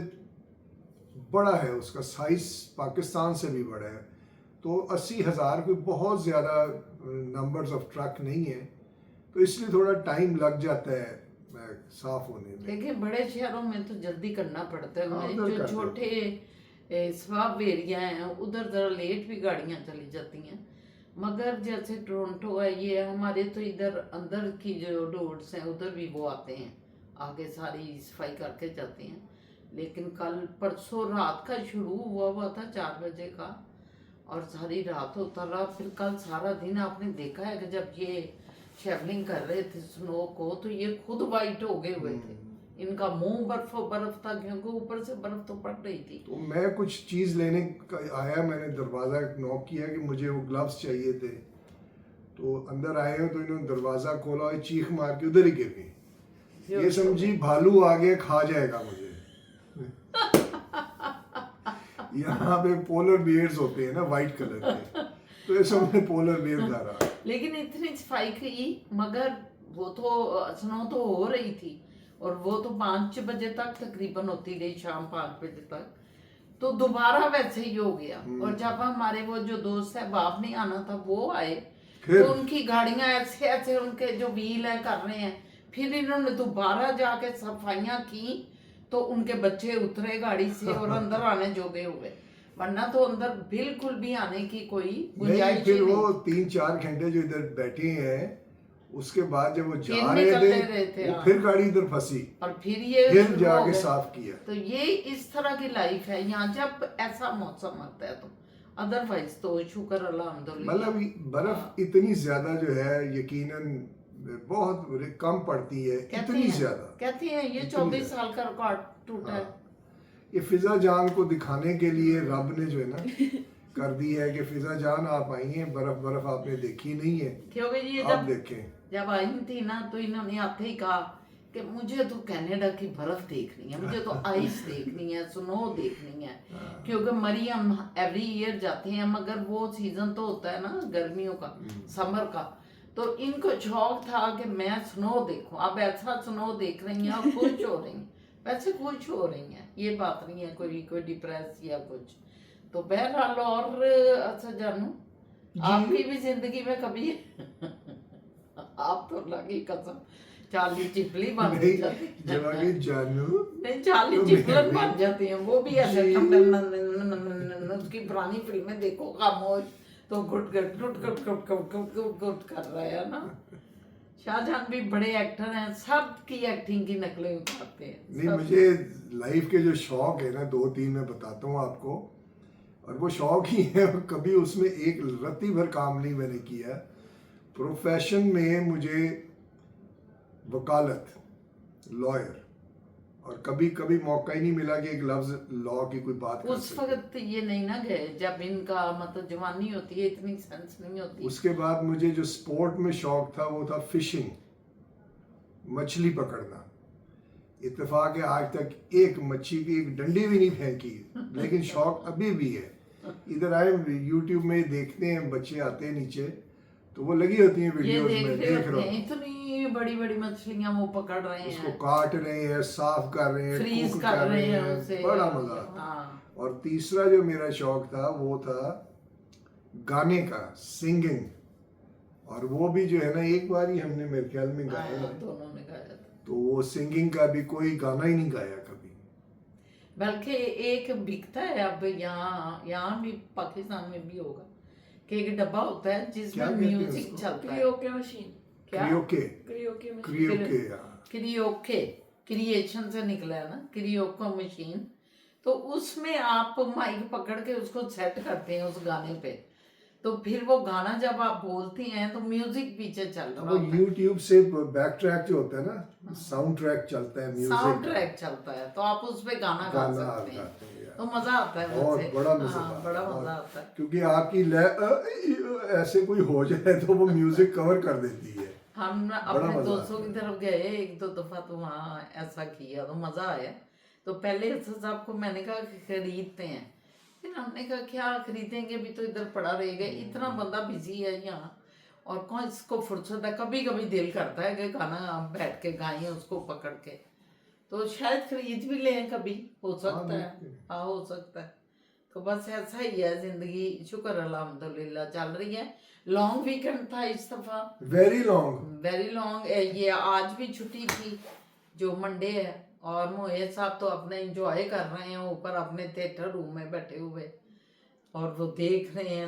बड़ा है, उसका साइज पाकिस्तान से भी बड़ा है, तो 80,000 कोई बहुत ज़्यादा नंबर्स ऑफ ट्रक नहीं है, तो इसलिए थोड़ा टाइम लग जाता है साफ होने में। देखिए बड़े शहरों में तो जल्दी करना पड़ता है, हाँ, उन्हें उधर जो कर दो। छोटे स्वब एरिया हैं उधर ज़रा लेट भी गाड़ियां चली जाती हैं, मगर जैसे टोरंटो है, ये हमारे तो इधर अंदर की जो रोड्स हैं उधर भी वो आते हैं, आगे सारी सफाई करके जाते हैं। लेकिन कल परसों रात का शुरू हुआ था 4 बजे का, और सारी रात होता रहा। फिर कल सारा दिन आपने देखा है कि जब ये शेवलिंग कर रहे थे स्नो को, तो ये खुद वाइट हो गए हुए थे, इनका मुंह बर्फ था, क्योंकि ऊपर से बर्फ तो पड़ रही थी। तो मैं कुछ चीज़ लेने आया, मैंने दरवाज़ा नॉक किया कि मुझे वो ग्लव्स चाहिए थे, तो अंदर आए हो तो इन्होंने दरवाज़ा खोला और चीख मार के उधर ही गिर गई। ये समझी भालू आ गया खा जाएगा मुझे। यहाँ पे पोलर बियर्स होते हैं ना वाइट कलर के, तो ये समझे पोलर बियर धारा। लेकिन इतनी सफाई की, मगर वो तो स्नो तो हो रही थी, और वो तो 5 बजे तक तकरीबन होती रही, शाम 5 बजे तक, तो दोबारा वैसे ही हो गया। और जब हमारे वो जो दोस्त है बाप नहीं आना था वो आए, फिर? तो उनकी गाड़ियां ऐसे ऐसे उनके जो व्हील है कर रहे हैं, फिर इन्होंने दोबारा जाके सफाइयां की, तो उनके बच्चे उतरे गाड़ी से और अंदर आने जोगे हुए, वरना तो अंदर बिल्कुल भी आने की कोई नहीं, गुंजाइश फिर ही वो नहीं। 3-4 घंटे जो इधर बैठे हैं, उसके बाद जब वो फिर जा निकलते रहे रहे थे, थे, वो हाँ। फिर गाड़ी इधर फंसी, और फिर ये फिर शुरू हो जाके गया। साफ किया। तो ये इस तरह की लाइफ है यहाँ, जब ऐसा मौसम आता है तो, अदरवाइज तो शुक्र अल्हम्दुलिल्लाह। मतलब बर्फ इतनी ज्यादा जो है यकीनन बहुत कम पड़ती है, इतनी ज्यादा। कहते हैं ये इतनी 24 ज्यादा। साल का रिकॉर्ड टूटा है। ये फिजा जान को दिखाने के लिए रब ने जो है ना कर दी है कि फिजा जान आप आई हैं, बर्फ आपने देखी नहीं है, क्योंकि ये आप देखें। जब आई थी ना, तो इन्होंने आते ही कहा कि मुझे तो कनाडा की बर्फ देखनी है, मुझे तो आइस देखनी है, स्नो देखनी है, क्योंकि मरियम एवरी ईयर जाते हैं, मगर वो सीजन तो होता है ना गर्मियों का, समर का, तो इनको शौक था कि मैं स्नो देखूं। अब ऐसा स्नो देख रही हैं और खुश हो रही हैं, वैसे खुश हो रही हैं, ये बात नहीं है कोई डिप्रेस या कुछ। तो बहरहाल, और अच्छा जानू, आपकी भी जिंदगी में कभी आप तो लगी कसम चार्ली चिपली बन नहीं, जाती जब आगे जानू नहीं, चार्ली तो चिपलन मैं बन जाती हैं वो भी ऐसे जी। उसकी पुरानी फिल्में देखो, खामोश तो गुट गुट गुट गुट गुट गुट गुट गुट गुट कर रहा है ना। शाहजहान भी बड़े एक्टर हैं, सबकी एक्टिंग की नकलें उतारते हैं। नहीं, मुझे लाइफ के जो शौक है ना 2-3 मैं बताता हूँ आपको, और वो शौक ही है, कभी उसमें एक रत्ती भर काम नहीं मैंने किया। प्रोफेशन में मुझे वकालत, लॉयर, और कभी कभी मौका ही नहीं मिला कि एक लफ्ज लॉ की कोई बात कर उस सके। वक्त ये नहीं ना गए जब इनका मतलब जवानी होती है, इतनी सेंस नहीं होती। उसके बाद मुझे जो स्पोर्ट में शौक था वो था फिशिंग। मछली पकड़ना। इत्तेफाक है आज तक एक मच्छी की एक डंडी भी नहीं फेंकी, लेकिन शौक अभी भी है। इधर आए यूट्यूब में देखते हैं, बच्चे आते हैं नीचे तो वो लगी होती हैं ये वीडियोस में, देखते देख होते रहा हैं हूँ इतनी बड़ी बड़ी मछलियां वो पकड़ रहे उसको हैं, काट रहे हैं, साफ कर रहे हैं, फ्रीज कुक कर रहे हैं उसे, बड़ा मजा आता है। हाँ। और तीसरा जो मेरा शौक था वो था गाने का, सिंगिंग। और वो भी जो है ना एक बार ही हमने मेरे ख्याल में गाया हाँ, है। दोनों ने गाया था। तो वो सिंगिंग का भी कोई गाना ही नहीं गाया कभी। बल्कि एक बिकता है अब यहाँ भी, पाकिस्तान में भी होगा कि एक डब्बा होता है क्या जिसमें कहते हैं म्यूजिक उसको? चलता है। क्रियोके मशीन। क्या? क्रियोके, क्रियोके मशीन। क्रियोके हाँ। क्रियोके, क्रिएशन से निकला है ना, क्रियोको मशीन। तो उसमें आप माइक पकड़ के उसको सेट करते हैं उस गाने पे, तो फिर वो गाना जब आप बोलते हैं तो म्यूजिक पीछे चल रहा वो होता है, यूट्यूब से बैक ट्रैक जो होता है ना, साउंड ट्रैक चलता है, साउंड म्यूजिक ट्रैक चलता है, तो आप उस पे गाना गा गाना सकते हैं, गाते हैं यार। तो मजा आता है बहुत उससे। बड़ा मजा हाँ, बड़ा मजा आता है। क्योंकि आपकी ऐसे कोई हो जाए तो वो म्यूजिक कवर कर देती है। हम बड़ा अपने मजा दोस्तों आता की है। तरफ गए एक दो दफा, तो वहाँ ऐसा किया तो मजा आया। तो पहले साहब को मैंने कहा कि खरीदते हैं, फिर हमने कहा क्या खरीदेंगे, भी तो इधर पड़ा रहेगा, इतना बंदा बिजी है यहाँ और कौन इसको फुर्सत है। कभी कभी दिल करता है कि गाना बैठ के गाएं उसको पकड़ के, तो शायद खरीद भी लें कभी, हो सकता है। देखते हैं। हाँ, हो सकता है। तो बस ऐसा ही है जिंदगी, शुक्र अल्हम्दुलिल्लाह चल रही है। लॉन्ग वीकेंड था इस दफा, वेरी लॉन्ग। Very long. ये आज भी छुट्टी थी जो मंडे है, और मोहित साहब तो अपने एंजॉय कर रहे हैं ऊपर अपने थिएटर रूम में बैठे हुए, और वो देख रहे हैं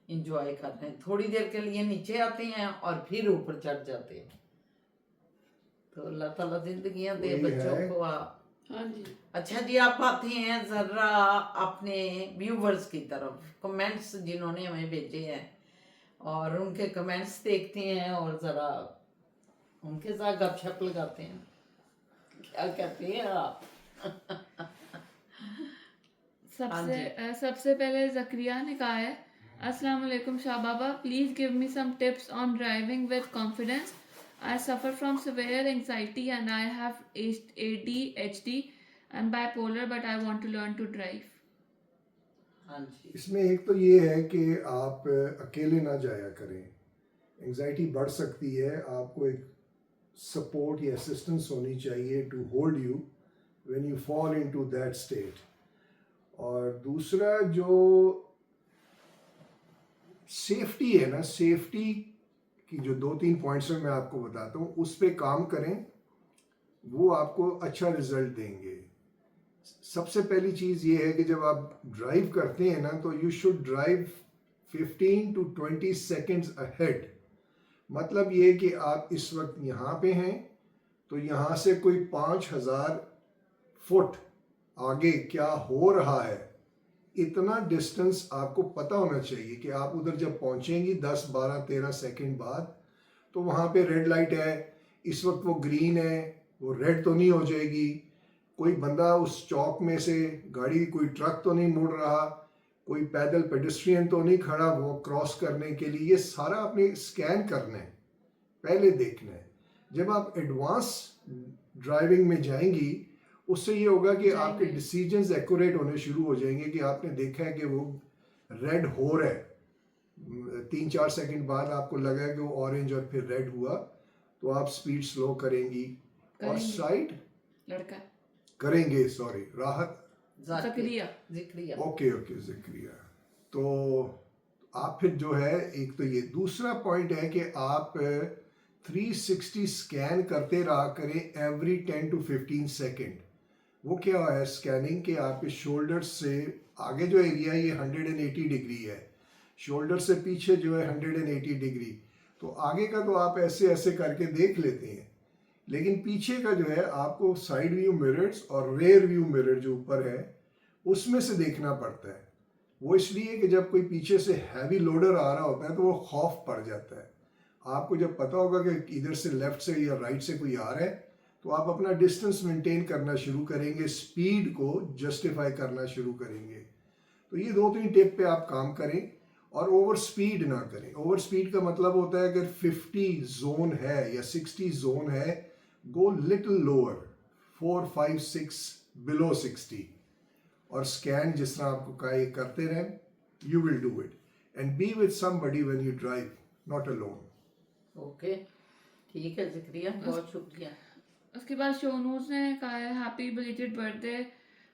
एंजॉय कर रहे हैं। थोड़ी देर के लिए नीचे आते हैं और फिर ऊपर चढ़ जाते हैं। तो अल्लाह ताला जिंदगियां दे वही बच्चों है। को। हाँ जी। अच्छा जी, आप आते हैं जरा अपने व्यूवर्स की तरफ, कमेंट्स जिन्होंने हमें भेजे हैं, और उनके कमेंट्स देखते हैं और ज़रा उनके साथ गपशप लगाते हैं। क्या कहते हैं आप? सबसे पहले जकरिया ने कहा है, अस्सलाम वालेकुम Shah Baba, please give me some tips on driving with confidence. I suffer from severe anxiety and I have ADHD and bipolar, but I want to learn to drive. हाँ जी। इसमें एक तो ये है कि आप अकेले ना जाया करें, एंजाइटी बढ़ सकती है, आपको एक सपोर्ट या असिस्टेंस होनी चाहिए to hold you when you fall into that state. और दूसरा जो सेफ्टी है ना, सेफ्टी की जो 2-3 पॉइंट्स में मैं आपको बताता हूँ, उस पर काम करें, वो आपको अच्छा रिजल्ट देंगे। सबसे पहली चीज़ ये है कि जब आप ड्राइव करते हैं ना, तो you should drive 15 to 20 seconds ahead. मतलब ये कि आप इस वक्त यहाँ पे हैं, तो यहाँ से कोई 5000 फुट आगे क्या हो रहा है, इतना डिस्टेंस आपको पता होना चाहिए कि आप उधर जब पहुंचेंगी 10, 12, 13 सेकंड बाद, तो वहाँ पे रेड लाइट है, इस वक्त वो ग्रीन है, वो रेड तो नहीं हो जाएगी, कोई बंदा उस चौक में से गाड़ी, कोई ट्रक तो नहीं मुड़ रहा, कोई पैदल पेडेस्ट्रियन तो नहीं खड़ा वो क्रॉस करने के लिए। ये सारा आपने स्कैन करना है, पहले देखना है। जब आप एडवांस ड्राइविंग में जाएंगी, उससे ये होगा कि आपके डिसीजंस एक्यूरेट होने शुरू हो जाएंगे कि आपने देखा है कि वो रेड हो रहा है, 3-4 सेकंड बाद आपको लगा कि वो ऑरेंज और फिर रेड हुआ, तो आप स्पीड स्लो करेंगी और साइड लड़का करेंगे, सॉरी राहत जकरिया ओके जिक्रिया। तो आप फिर जो है, एक तो ये, दूसरा पॉइंट है कि आप 360 स्कैन करते रहा करें एवरी 10 to 15 सेकेंड। वो क्या है स्कैनिंग, के आपके शोल्डर से आगे जो एरिया है ये 180 डिग्री है, शोल्डर से पीछे जो है 180 डिग्री। तो आगे का तो आप ऐसे ऐसे करके देख लेते हैं, लेकिन पीछे का जो है आपको साइड व्यू मिरर्स और रेयर व्यू मिरर जो ऊपर है उसमें से देखना पड़ता है। वो इसलिए कि जब कोई पीछे से हैवी लोडर आ रहा होता है तो वो खौफ पड़ जाता है। आपको जब पता होगा कि इधर से लेफ्ट से या राइट से कोई आ रहा है, तो आप अपना डिस्टेंस मेंटेन करना शुरू करेंगे, स्पीड को जस्टिफाई करना शुरू करेंगे। तो ये 2-3 टिप पे आप काम करें। और ओवर स्पीड ना करें। ओवर स्पीड का मतलब होता है अगर 50 जोन है या 60 जोन है, गो लिटिल लोअर, 4 5 6 बिलो 60, और स्कैन जिस तरह आपको कहा करते रहें, you will do it, and be with somebody when you drive, not alone. Okay, ठीक है ज़िक्रिया, बहुत शुक्रिया। उसके बाद शोनूज ने कहा है happy belated birthday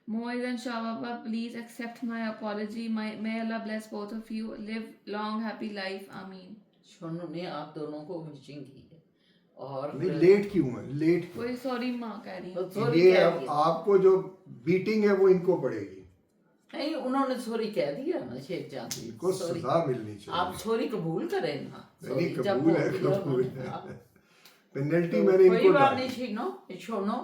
Moiz and शाबाबा, please accept my apology, may अल्लाह bless both of you, live long happy life, आमीन। शोनू ने आप दोनों को विशिंग की है, और नहीं, लेट क्यों है, लेट क्यों? कोई सॉरी माँ कह रही है। तो सॉरी ये कह अब दिया। आपको जो बीटिंग है वो इनको पड़ेगी, नहीं, उन्होंने सॉरी कह दिया ना शेख जान जी, इनको सॉरी। सजा मिलनी चाहिए। आप सॉरी कबूल करें ना। नहीं, सॉरी जब कबूल है, बोल दिया कबूल उन्होंने, है। हाँ। पेनल्टी तो मैंने कोई इनको बात डाली। नहीं, शोनो,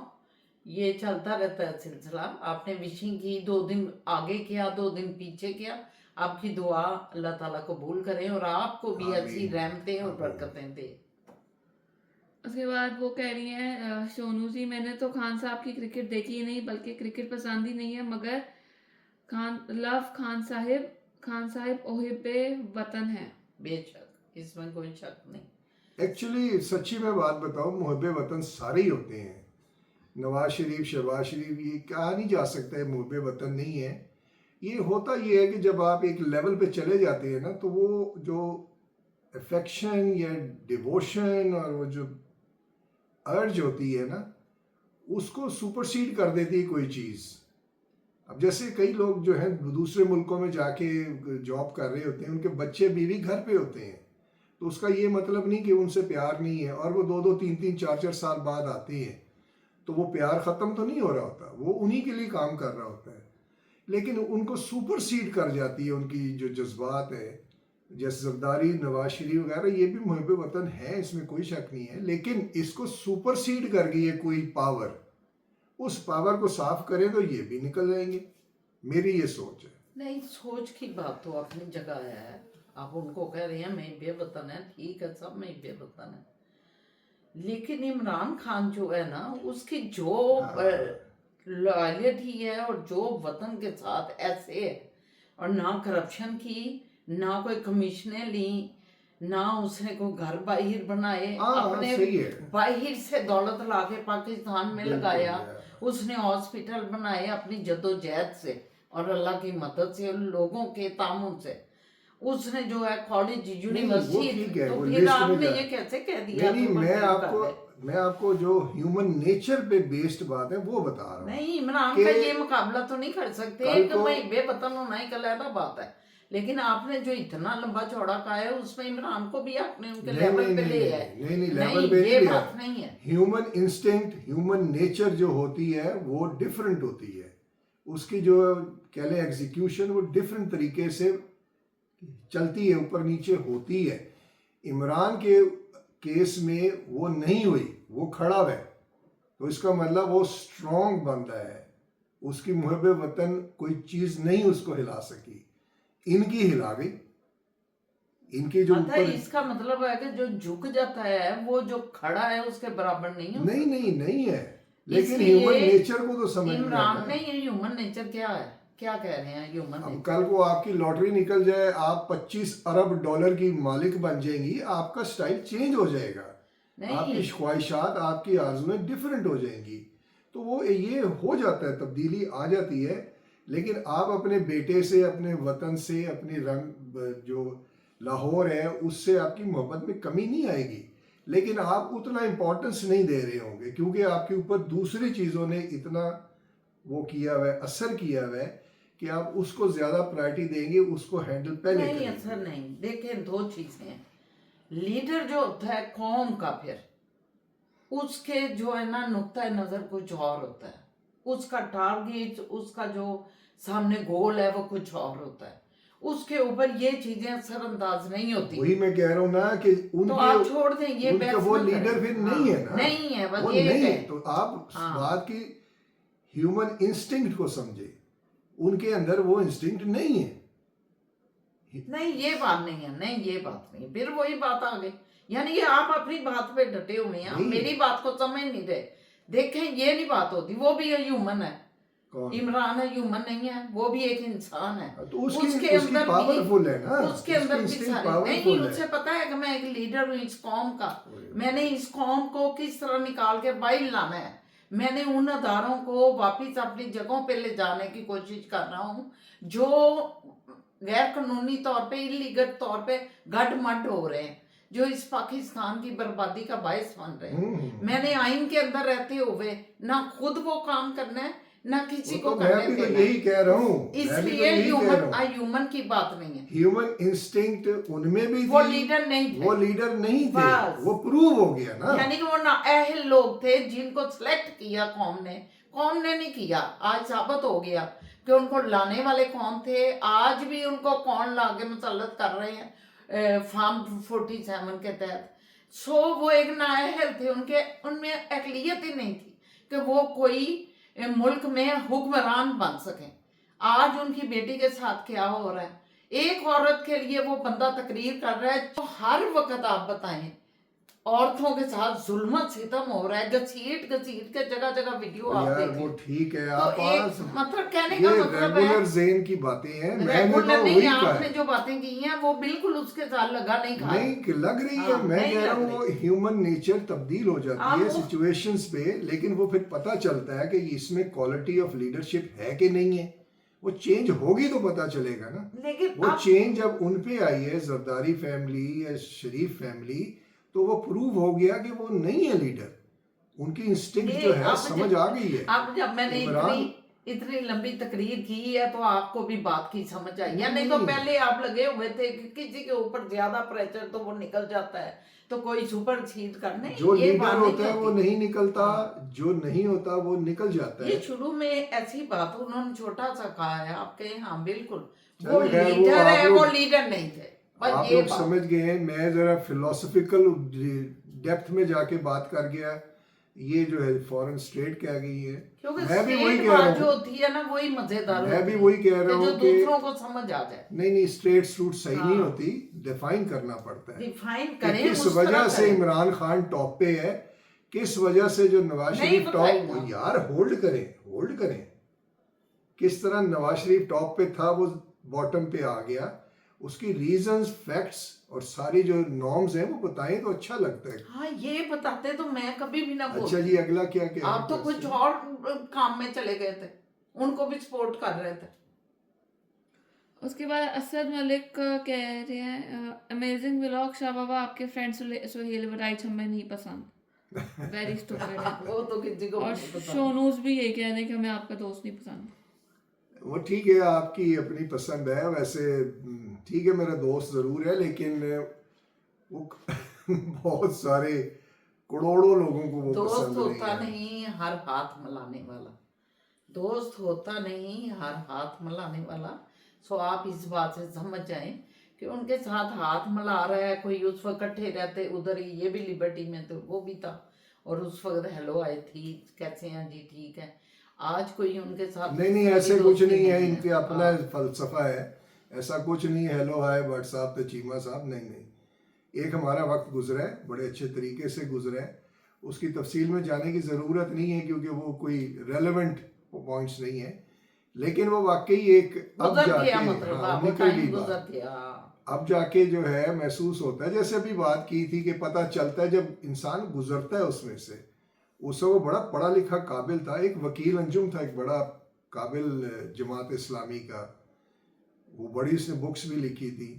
ये चलता रहता है सिलसिला। आपने विशिंग की, 2 दिन आगे किया, 2 दिन पीछे किया। आपकी दुआ अल्लाह ताला कबूल करें और आपको भी ऐसी आमीन। रहमतें और आमीन। बरकतें दे। उसके बाद वो कह रही हैं सोनू जी, मैंने तो खान साहब की क्रिकेट देखी ही नहीं, बल्कि क्रिकेट पसंद ही नहीं है, मगर खान साहिब ओहिबे वतन है। बेशक, इसमें कोई शक नहीं। एक्चुअली सच्ची मैं बात बताऊं, मुहब्बे वतन सारे ही होते हैं। नवाज शरीफ, शहबाज शरीफ, ये कहा नहीं जा सकता है मुहब्बे वतन नहीं है। ये होता ये है कि जब आप एक लेवल पे चले जाते हैं ना, तो वो जो अफेक्शन या डिवोशन और वो जो अर्ज होती है ना, उसको सुपरसीड कर देती है कोई चीज़। अब जैसे कई लोग जो हैं दूसरे मुल्कों में जाके जॉब कर रहे होते हैं, उनके बच्चे बीवी घर पे होते हैं, तो उसका ये मतलब नहीं कि उनसे प्यार नहीं है, और वो 2-2 3-3 4-4 साल बाद आते हैं, तो वो प्यार ख़त्म तो नहीं हो रहा होता, वो उन्हीं के लिए काम कर रहा होता है। लेकिन उनको सुपरसीड कर जाती है उनकी जो जज्बात है, जैसे जरदारी, नवाज शरीफ वगैरह, ये भी मुहब्बे वतन है, इसमें कोई शक नहीं है। लेकिन इसको सुपरसीड कर गई है कोई पावर, उस पावर को साफ करें तो ये भी निकल जाएंगे। मेरी ये सोच है। नहीं, सोच की बात तो अपनी जगह है। आप उनको कह रहे हैं मैं बेवतन है, ठीक है, सब में बेवतन है। लेकिन इमरान खान जो है ना, उसकी जो लॉयल्टी है और जो वतन के साथ ऐसे है, और ना करप्शन की, ना कोई कमीशनें ली, ना उसने कोई घर बाहिर बनाए, अपने सही है। बाहिर से दौलत लाके पाकिस्तान में लगाया, बिल्कुल, उसने हॉस्पिटल बनाए अपनी जद्दोजहद से और अल्लाह की मदद से, लोगों के तामुन से। उसने जो है कॉलेज, वो यूनिवर्सिटी, ठीक है, तो वो फिर लिस्ट में आपने जा- ये कैसे कह दिया? नहीं, तो मैं आपको जो ह्यूमन नेचर पे बेस्ड बात है वो बता रहा हूँ। नहीं, इमरान कि का ये मुकाबला तो नहीं कर सकते कल कि को- मैं बेवतन होना ही अलग बात है। लेकिन आपने जो इतना लंबा चौड़ा कहा है, उसमें इमरान को भी आपने उनके लेवल पे ले है। नहीं, लेवल पे ये नहीं बात है। नहीं है। ह्यूमन इंस्टिंक्ट, ह्यूमन नेचर जो होती है वो डिफरेंट होती है, उसकी जो कह लें एग्जीक्यूशन वो डिफरेंट तरीके से चलती है, ऊपर नीचे होती है। इमरान के केस में वो नहीं हुई, वो खड़ा है, तो इसका मतलब वो स्ट्रॉन्ग बंदा है, उसकी मुहब्बे वतन कोई चीज नहीं उसको हिला सकी, इनकी हिला गई। इनके जो अतः ऊपर इसका मतलब है कि जो झुक जाता है वो जो खड़ा है उसके बराबर नहीं होता। नहीं है, लेकिन इसलिए ह्यूमन नेचर को तो समझ में इमरान आता ने है। ये ह्यूमन नेचर क्या है, क्या कह रहे हैं ह्यूमन अब नेचर? कल को आपकी लॉटरी निकल जाए, आप 25 अरब डॉलर की मालिक बन जाएंगी, आपका स्टाइल चेंज हो जाएगा, आपकी ख्वाहिशात, आपकी आरज़ुएं डिफरेंट हो जाएंगी, तो वो ये हो जाता है, तब्दीली आ जाती है। लेकिन आप अपने बेटे से, अपने वतन से, अपनी रंग जो लाहौर है उससे आपकी मोहब्बत में कमी नहीं आएगी, लेकिन आप उतना इम्पोर्टेंस नहीं दे रहे होंगे, क्योंकि आपके ऊपर दूसरी चीज़ों ने इतना वो किया हुआ है, असर किया हुआ है, कि आप उसको ज़्यादा प्रायोरिटी देंगे, उसको हैंडल पहले नहीं, करेंगे। असर नहीं। देखें, 2 चीजें हैं। लीडर जो होता है कौम का, फिर उसके जो है ना नुक्ता नजर कुछ और होता है, उसका टारगेट, उसका जो सामने गोल है वो कुछ और होता है, उसके ऊपर ये चीजें असरअंदाज नहीं होती। वही मैं कह रहा हूँ ना कि तो आप छोड़ दें, ये उनका बहस वो ना करें। लीडर फिर हाँ, नहीं है ना, नहीं है, बस वो ये नहीं है। है। तो आप हाँ। बात की ह्यूमन इंस्टिंक्ट को समझे, उनके अंदर वो इंस्टिंक्ट नहीं है। नहीं, ये बात नहीं है, नहीं ये बात नहीं, फिर वही बात आ गई। यानी कि आप अपनी बात पे डटे हुए हैं, आप नहीं। मेरी बात को समझ नहीं रहे। देखें, ये नहीं बात होती, वो भी ह्यूमन है, कौन? इमरान ह्यूमन नहीं है, वो भी एक इंसान है। तो उसकी पावरफुल है ना, उसके अंदर भी उसकी सारे powerful नहीं, है। उसे पता है कि मैं एक लीडर हूँ इस कौम का, मैंने इस कौम को किस तरह निकाल के बाहर लाना है, मैंने उन अदारों को वापस अपनी जगहों पे ले जाने की कोशिश कर रहा हूँ जो गैर कानूनी तौर पे, इलीगल तौर पे गड हो रहे हैं, जो इस पाकिस्तान की बर्बादी का बायस बन रहे हैं। मैंने आइन के अंदर रहते हुए ना खुद वो काम करना है ना किसी को मैं करने भी तो देना यही है। कह रहा हूँ, इसलिए ह्यूमन की बात नहीं है, ह्यूमन इंस्टिंक्ट उनमें भी वो थी, लीडर नहीं थे, वो लीडर नहीं थे, बस। वो प्रूव हो गया ना। यानी कि वो नाअहल लोग थे जिनको सिलेक्ट किया कौम ने नहीं किया, आज साबित हो गया कि उनको लाने वाले कौन थे। आज भी उनको कौन लाके मुसल्लत कर रहे हैं फार्म 47 के तहत। सो वो एक नाअहल थे, उनमें अकलियत ही नहीं थी कि वो कोई मुल्क में हुक्मरान बन सके। आज उनकी बेटी के साथ क्या हो रहा है, एक औरत के लिए वो बंदा तकरीर कर रहा है, तो हर वक्त आप बताएं औरतों के साथ जुल्म सितम हो रहा है, घसीट के जगह जगह वीडियो आप यार देखें। वो ठीक है, तो आप एक मतलब कहने ये का मतलब है रेगुलर ज़ेन की बातें हैं, मैंने रेगुलर तो नहीं, वही कहा आपने है। जो बातें की हैं वो बिल्कुल उसके साथ लगा नहीं खा रही। नहीं लग रही है, हाँ, मैं नहीं कह रहा लग हूँ वो ह्यूमन नेचर तब्दील हो जाती आप है वो- सिचुएशंस पे, लेकिन वो फिर पता चलता है कि इसमें क्वालिटी ऑफ लीडरशिप है कि नहीं है। वो चेंज होगी तो पता चलेगा ना। लेकिन वो आप चेंज जब उन पे आई है, जरदारी फैमिली या शरीफ फैमिली, तो वो प्रूव हो गया कि वो नहीं है लीडर। उनकी इंस्टिंक्ट जो है आप समझ जब- आ गई है। आप जब मैंने इमरान इतनी लंबी तकरीर की है तो आपको भी बात की समझ आई या नहीं? तो नहीं। पहले आप लगे हुए थे कि किसी के ऊपर ज्यादा प्रेशर तो वो निकल जाता है, तो कोई सुपर सीड करने जो ये लीडर बात होता है नहीं वो होती। नहीं निकलता, जो नहीं होता वो निकल जाता ये है। शुरू में ऐसी बात उन्होंने छोटा सा कहा है आपके, हाँ बिल्कुल वो चलो खैर, वो लीडर आप है, लोग- वो लीडर नहीं थे, बस आप ये लोग बात। समझ गए हैं। मैं जरा फिलोसफिकल डेप्थ में जाके बात कर गया, ये जो है फॉरेन स्ट्रेट कह गई है। क्योंकि मैं भी वही स्ट्रेट कह रहा बात जो हूँ, होती है ना वही मजेदार मैं होती भी है, वही कह रहा कि जो हूँ कि दूसरों को समझ आ जाए। नहीं स्ट्रेट सूट सही नहीं हाँ। होती, डिफाइन करना पड़ता है डिफाइन कि करें किस उस वजह तरह से करें। इमरान खान टॉप पे है, किस वजह से जो नवाज नहीं शरीफ टॉप, बताएगा। यार होल्ड करें किस तरह नवाज शरीफ टॉप पे था वो बॉटम पे आ गया, उसकी रीजंस, फैक्ट्स और सारी जो नॉर्म्स हैं वो बताएं तो अच्छा लगता है। हाँ ये बताते तो मैं कभी भी ना अच्छा बोलती। जी, अगला क्या क्या आप तो कुछ और काम में चले गए थे, उनको भी सपोर्ट कर रहे थे। उसके बाद असद मलिक कह रहे हैं अमेजिंग व्लॉग शाह बाबा, आपके फ्रेंड सुहेल वराइट हमें नहीं पसंद, वेरी स्टूपिड है। वो तो किसी को और नहीं पता। शोनूज भी ये कह रहे हैं कि हमें आपका दोस्त नहीं पसंद। वो ठीक है, आपकी अपनी पसंद है। वैसे ठीक है, मेरा दोस्त ज़रूर है, लेकिन वो बहुत सारे करोड़ों लोगों को वो दोस्त पसंद होता नहीं है। नहीं हर हाथ मिलाने वाला, दोस्त होता नहीं हर हाथ मिलाने वाला। सो आप इस बात से समझ जाएं कि उनके साथ हाथ मिला रहा है कोई, उस वक्त इकट्ठे रहते उधर ही, ये भी लिबर्टी में तो वो भी था, और उस वक्त हेलो आई थी, कैसे हैं जी, ठीक है। आज कोई उनके साथ नहीं ऐसे कुछ दोस्ती नहीं है, इनके अपना हाँ। फलसफा है, ऐसा कुछ नहीं है हेलो हाय व्हाट्सएप पे चीमा साहब, नहीं। एक हमारा वक्त गुजरा है, बड़े अच्छे तरीके से गुजरा है, उसकी तफसील में जाने की ज़रूरत नहीं है क्योंकि वो कोई रेलेवेंट पॉइंट्स नहीं है, लेकिन वो वाकई एक अब जाके मतलब हाँ, निकल गई बात। अब जाके जो है महसूस होता है, जैसे अभी बात की थी कि पता चलता है जब इंसान गुजरता है उसमें से। उससे वो बड़ा पढ़ा लिखा काबिल था, एक वकील अंजुम था, एक बड़ा काबिल जमात इस्लामी का, वो बड़ी उसने बुक्स भी लिखी थी,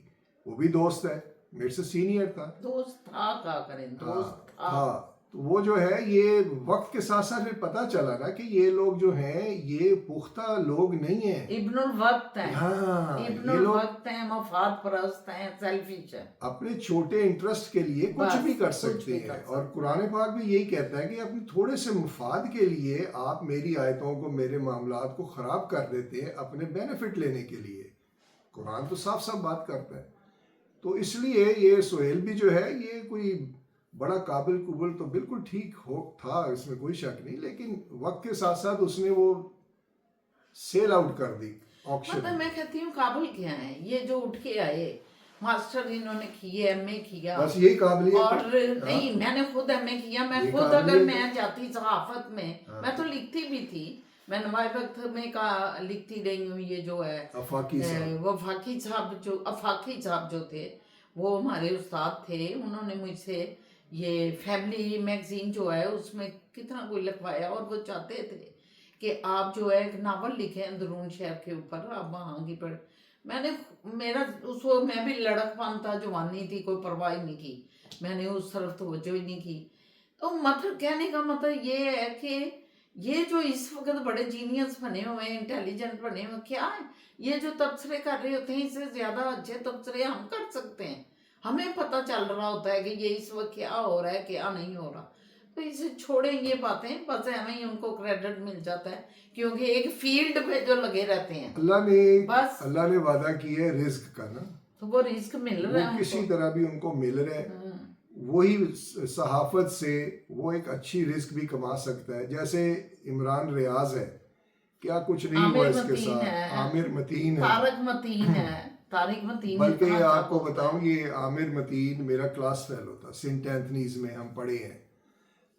वो भी दोस्त है, मेरे से सीनियर था। दोस्त था, क्या करें, दोस्त था। तो वो जो है ये वक्त के साथ साथ फिर पता चला ना कि ये लोग जो हैं ये पुख्ता लोग नहीं हैं, इब्नुल वक्त हैं, हाँ, ये इब्नुल लोग वक्त हैं, मफाद परस्त हैं, सेल्फिश हैं, अपने छोटे इंटरेस्ट के लिए कुछ बस, भी कर कुछ सकते भी हैं। कर सकते और कुरान पाक भी यही कहता है कि अपने थोड़े से मुफाद के लिए आप मेरी आयतों को, मेरे मामलात को ख़राब कर देते हैं अपने बेनिफिट लेने के लिए। कुरान तो साफ साफ बात करता है। तो इसलिए ये सुहेल भी जो है ये कोई बड़ा काबिल कुबल तो बिल्कुल ठीक हो था, इसमें कोई शक नहीं, लेकिन वक्त के साथ साथ उसने वो सेल आउट कर दी ऑक्शन। मतलब मैं कहती हूँ काबिल क्या है ये जो उठ के आए, मास्टर इन्होंने किए, एमए किया, बस यही काबिलियत और है। नहीं मैंने खुद एमए किया, मैं ये खुद अगर काबिलियत मैं जाती सहाफत में हाँ। मैं तो लिखती भी थी, मैं नवाए वक्त में का लिखती रही हूँ। ये जो है अफाकी साहब, वो अफाकी साहब जो थे वो हमारे उस्ताद थे। उन्होंने मुझसे ये फैमिली मैगजीन जो है उसमें कितना कोई लिखवाया, और वो चाहते थे कि आप जो है एक नावल लिखें अंदरून शहर के ऊपर, आप वहाँ की पढ़। मैंने मेरा उस वक्त मैं भी लड़कपन था, जवानी थी, कोई परवाह ही नहीं की, मैंने उस तरफ तवज्जो ही नहीं की। तो मतलब कहने का मतलब ये है कि ये जो इस वक्त बड़े जीनियस बने हुए हैं, इंटेलिजेंट बने हुए, क्या है ये जो तबसरे कर रहे होते हैं, इससे ज़्यादा अच्छे तबसरे हम कर सकते हैं। हमें पता चल रहा होता है कि ये इस वक्त क्या हो रहा है, क्या नहीं हो रहा। तो इसे छोड़ें ये बातें, बस हमें ही उनको क्रेडिट मिल जाता है क्योंकि एक फील्ड पे जो लगे रहते हैं। बस अल्लाह ने वादा किया है रिस्क का ना, तो वो रिस्क मिल रहा है वो किसी उनको। तरह भी उनको मिल रहा है। वही सहाफत से वो एक अच्छी रिस्क भी कमा सकता है। जैसे इमरान रियाज है, क्या कुछ नहीं हुआ आमिर इसके मतीन साथ, है, आमिर मतीन है, तारक मतीन है, तारिक मतीन बल्कि इतना अच्छा आपको बोलता बताऊं है। ये आमिर मतीन मेरा क्लास फेलो था, सेंट एंथनीज में हम पढ़े हैं,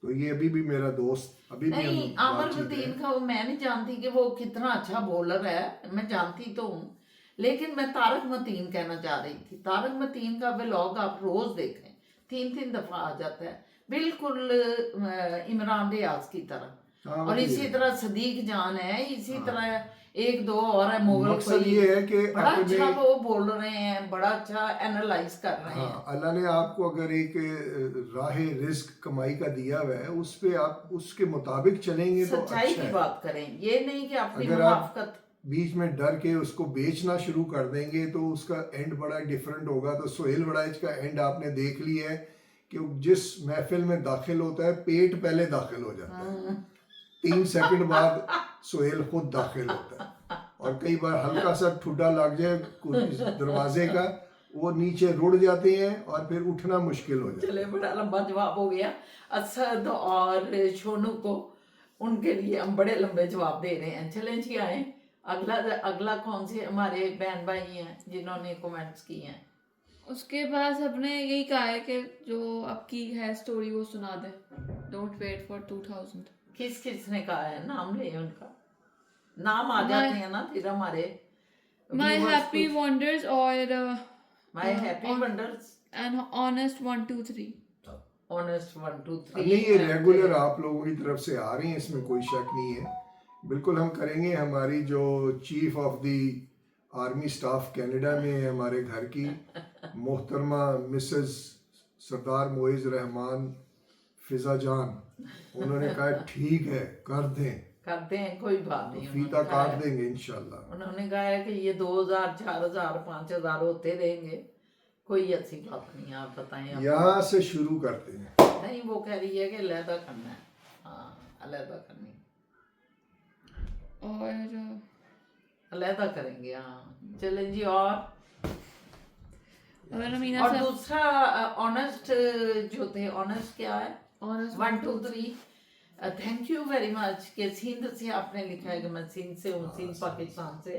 तो ये अभी भी मेरा दोस्त, अभी भी हम नहीं, आमिर बातचीत मतीन है। का वो मैं नहीं जानती कि वो कितना अच्छा बॉलर है, मैं जानती तो हूँ, लेकिन मैं तारक मतीन कहना चाह रही थी। तारक मतीन का व्लॉग आप रोज देखें, 3-3 दफा आ जाता है, बिल्कुल इमरान रियाज की तरह। हाँ, और वो भी इसी है। तरह सदीक जान है, इसी तरह एक दो और है मुगल मकसद कोई, ये है कि बड़ा अपने, अच्छा वो बोल रहे हैं, बड़ा अच्छा एनालाइज कर रहे हैं। हाँ, अल्लाह ने आपको अगर एक राह रिस्क कमाई का दिया हुआ है, उस पे आप उसके मुताबिक चलेंगे तो सच्चाई अच्छा की है। बात करें, ये नहीं कि अपनी अगर आप मुनाफकत। बीच में डर के उसको बेचना शुरू कर देंगे तो उसका एंड बड़ा डिफरेंट होगा। तो सोहेल वड़ाइच का एंड आपने देख लिया है कि वो जिस महफिल में दाखिल होता है, पेट पहले दाखिल हो जाता है, 3 सेकंड बाद सोहेल खुद दाखिल होता है। और कई बार हल्का सा ठुड्डा लग जाए दरवाजे का, वो नीचे रुड़ जाते हैं और फिर उठना मुश्किल हो जाता है। चले, बड़ा लंबा जवाब हो गया असद और शोनू को, उनके लिए हम बड़े लंबे जवाब दे रहे हैं। चलें जी, आए अगला अगला कौन से हमारे बहन भाई हैं जिन्होंने कमेंट्स किए हैं? उसके बाद सबने यही कहा है कि जो आपकी है स्टोरी वो सुना दे, डोंट वेट फॉर 2000। किस किस ने कहा है? नाम ले, उनका नाम आ जाते हैं ना फिर हमारे माई हैप्पी वंडर्स और my happy wonders and honest 1 2 3। Honest 1 2 3। नहीं, ये रेगुलर आप लोगों की तरफ से आ रही हैं, इसमें कोई शक नहीं है। बिल्कुल हम करेंगे। हमारी जो chief of the army staff Canada में है, हमारे घर की मोहतरमा मिसेस सरदार मोइज रहमान फिजा जान, उन्होंने कहा ठीक है कर दें, करते हैं, कोई बात नहीं। फीता उन्होंने कहा काट है- देंगे इंशाल्लाह। उन्होंने कहा है कि ये 2000 4000 5000 होते रहेंगे, कोई ऐसी बात नहीं है। आप बताएं आप। यहाँ से शुरू करते हैं। नहीं, वो कह रही है कि अलहदा करना है। हाँ, अलहदा करनी, और अलहदा करेंगे। हाँ, चलें जी। और रमीना और साहब दूसरा ऑनेस्ट जो थे, ऑनेस्ट क्या है? Honest 1 2 3। Thank you very much कि सिंध से आपने लिखा है कि मैं सिंध से हूँ, सिंध पाकिस्तान से।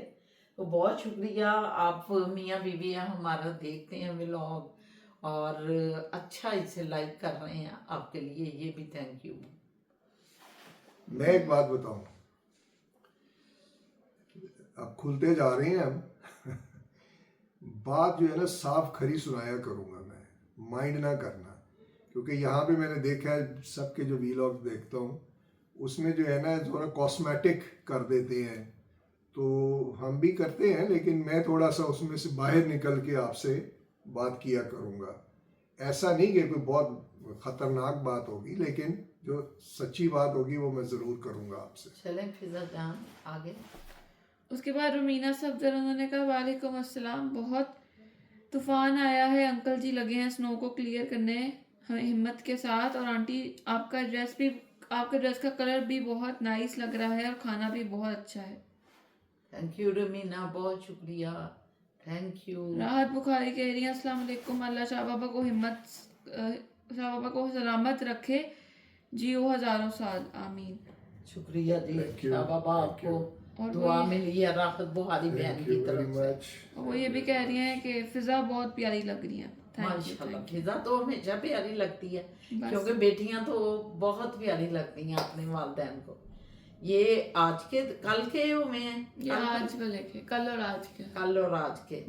तो बहुत शुक्रिया। आप मियाँ बीवी हैं, हमारा देखते हैं व्लॉग और अच्छा इसे लाइक कर रहे हैं, आपके लिए ये भी थैंक यू। मैं एक बात बताऊं, अब खुलते जा रहे हैं हम बात जो है ना साफ खरी सुनाया करूंगा मैं, माइंड ना करना। क्योंकि यहाँ पे मैंने देखा है सबके जो वीलॉग देखता हूँ उसमें जो है ना थोड़ा कॉस्मेटिक कर देते हैं, तो हम भी करते हैं, लेकिन मैं थोड़ा सा उसमें से बाहर निकल के आपसे बात किया करूँगा। ऐसा नहीं कि कोई बहुत ख़तरनाक बात होगी, लेकिन जो सच्ची बात होगी वो मैं ज़रूर करूँगा आपसे। चलें फिजा जान आगे। उसके बाद रमीना सफदर, उन्होंने कहा वालेकुम अस्सलाम, बहुत तूफान आया है, अंकल जी लगे हैं स्नो को क्लियर करने हिम्मत के साथ, और आंटी आपका ड्रेस का कलर भी बहुत नाइस लग रहा है और खाना भी बहुत अच्छा है। थैंक यू रमीना, बहुत शुक्रिया, थैंक यू। राहत बुखारी कह रही है अस्सलाम वालेकुम, अल्लाह शाह बाबा को सलामत रखे, जियो हजारों साल, आमीन। शुक्रिया जी। Thank you, Shah Baba thank you। आपको और दुआ वो मिली है राहत बुहारी बहन Thank की you very तरफ से। much। और वो ये भी कह रही हैं कि फिजा बहुत प्यारी लग रही हैं। थैंक यू, माशाल्लाह, थैंक यू। फिजा तो हमेशा प्यारी लगती है, बस। क्योंकि बेटियां तो बहुत प्यारी लगती हैं अपने वालिदैन को। ये आज के कल के वो में है, ये आज वाले के, कल और आज के। कल और आज के।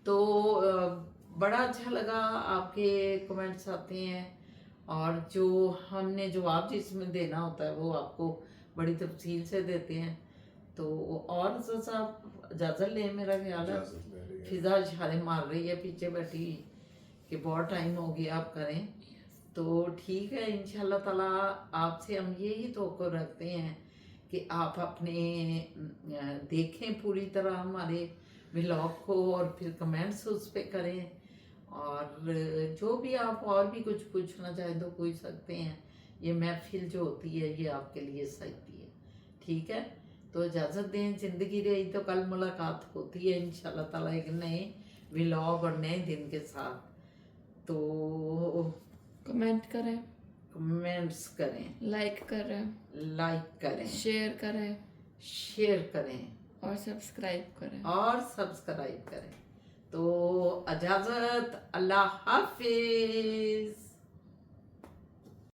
तो बड़ा अच्छा लगा, आपके कमेंट्स आते हैं और जो हमने जवाब जिसमें देना होता है वो आपको बड़ी तफसील से देते हैं। तो और साहब इजाज़त लें, मेरा ख्याल है फिजा इशारे मार रही है पीछे बैठी कि बहुत टाइम हो गया, आप करें। तो ठीक है, इंशाल्लाह ताला आपसे हम यही तवक्को रखते हैं कि आप अपने देखें पूरी तरह हमारे व्लॉग को और फिर कमेंट्स उस पर करें, और जो भी आप और भी कुछ पूछना चाहें तो पूछ सकते हैं। ये महफिल जो होती है ये आपके लिए सही है, ठीक है। तो इजाज़त दें, ज़िंदगी रही तो कल मुलाकात होती है इंशाल्लाह ताला एक नए व्लॉग और नए दिन के साथ। तो कमेंट करें, कमेंट्स करें, लाइक करें, शेयर करें और सब्सक्राइब करें। तो इजाज़त, अल्लाह हाफिज़।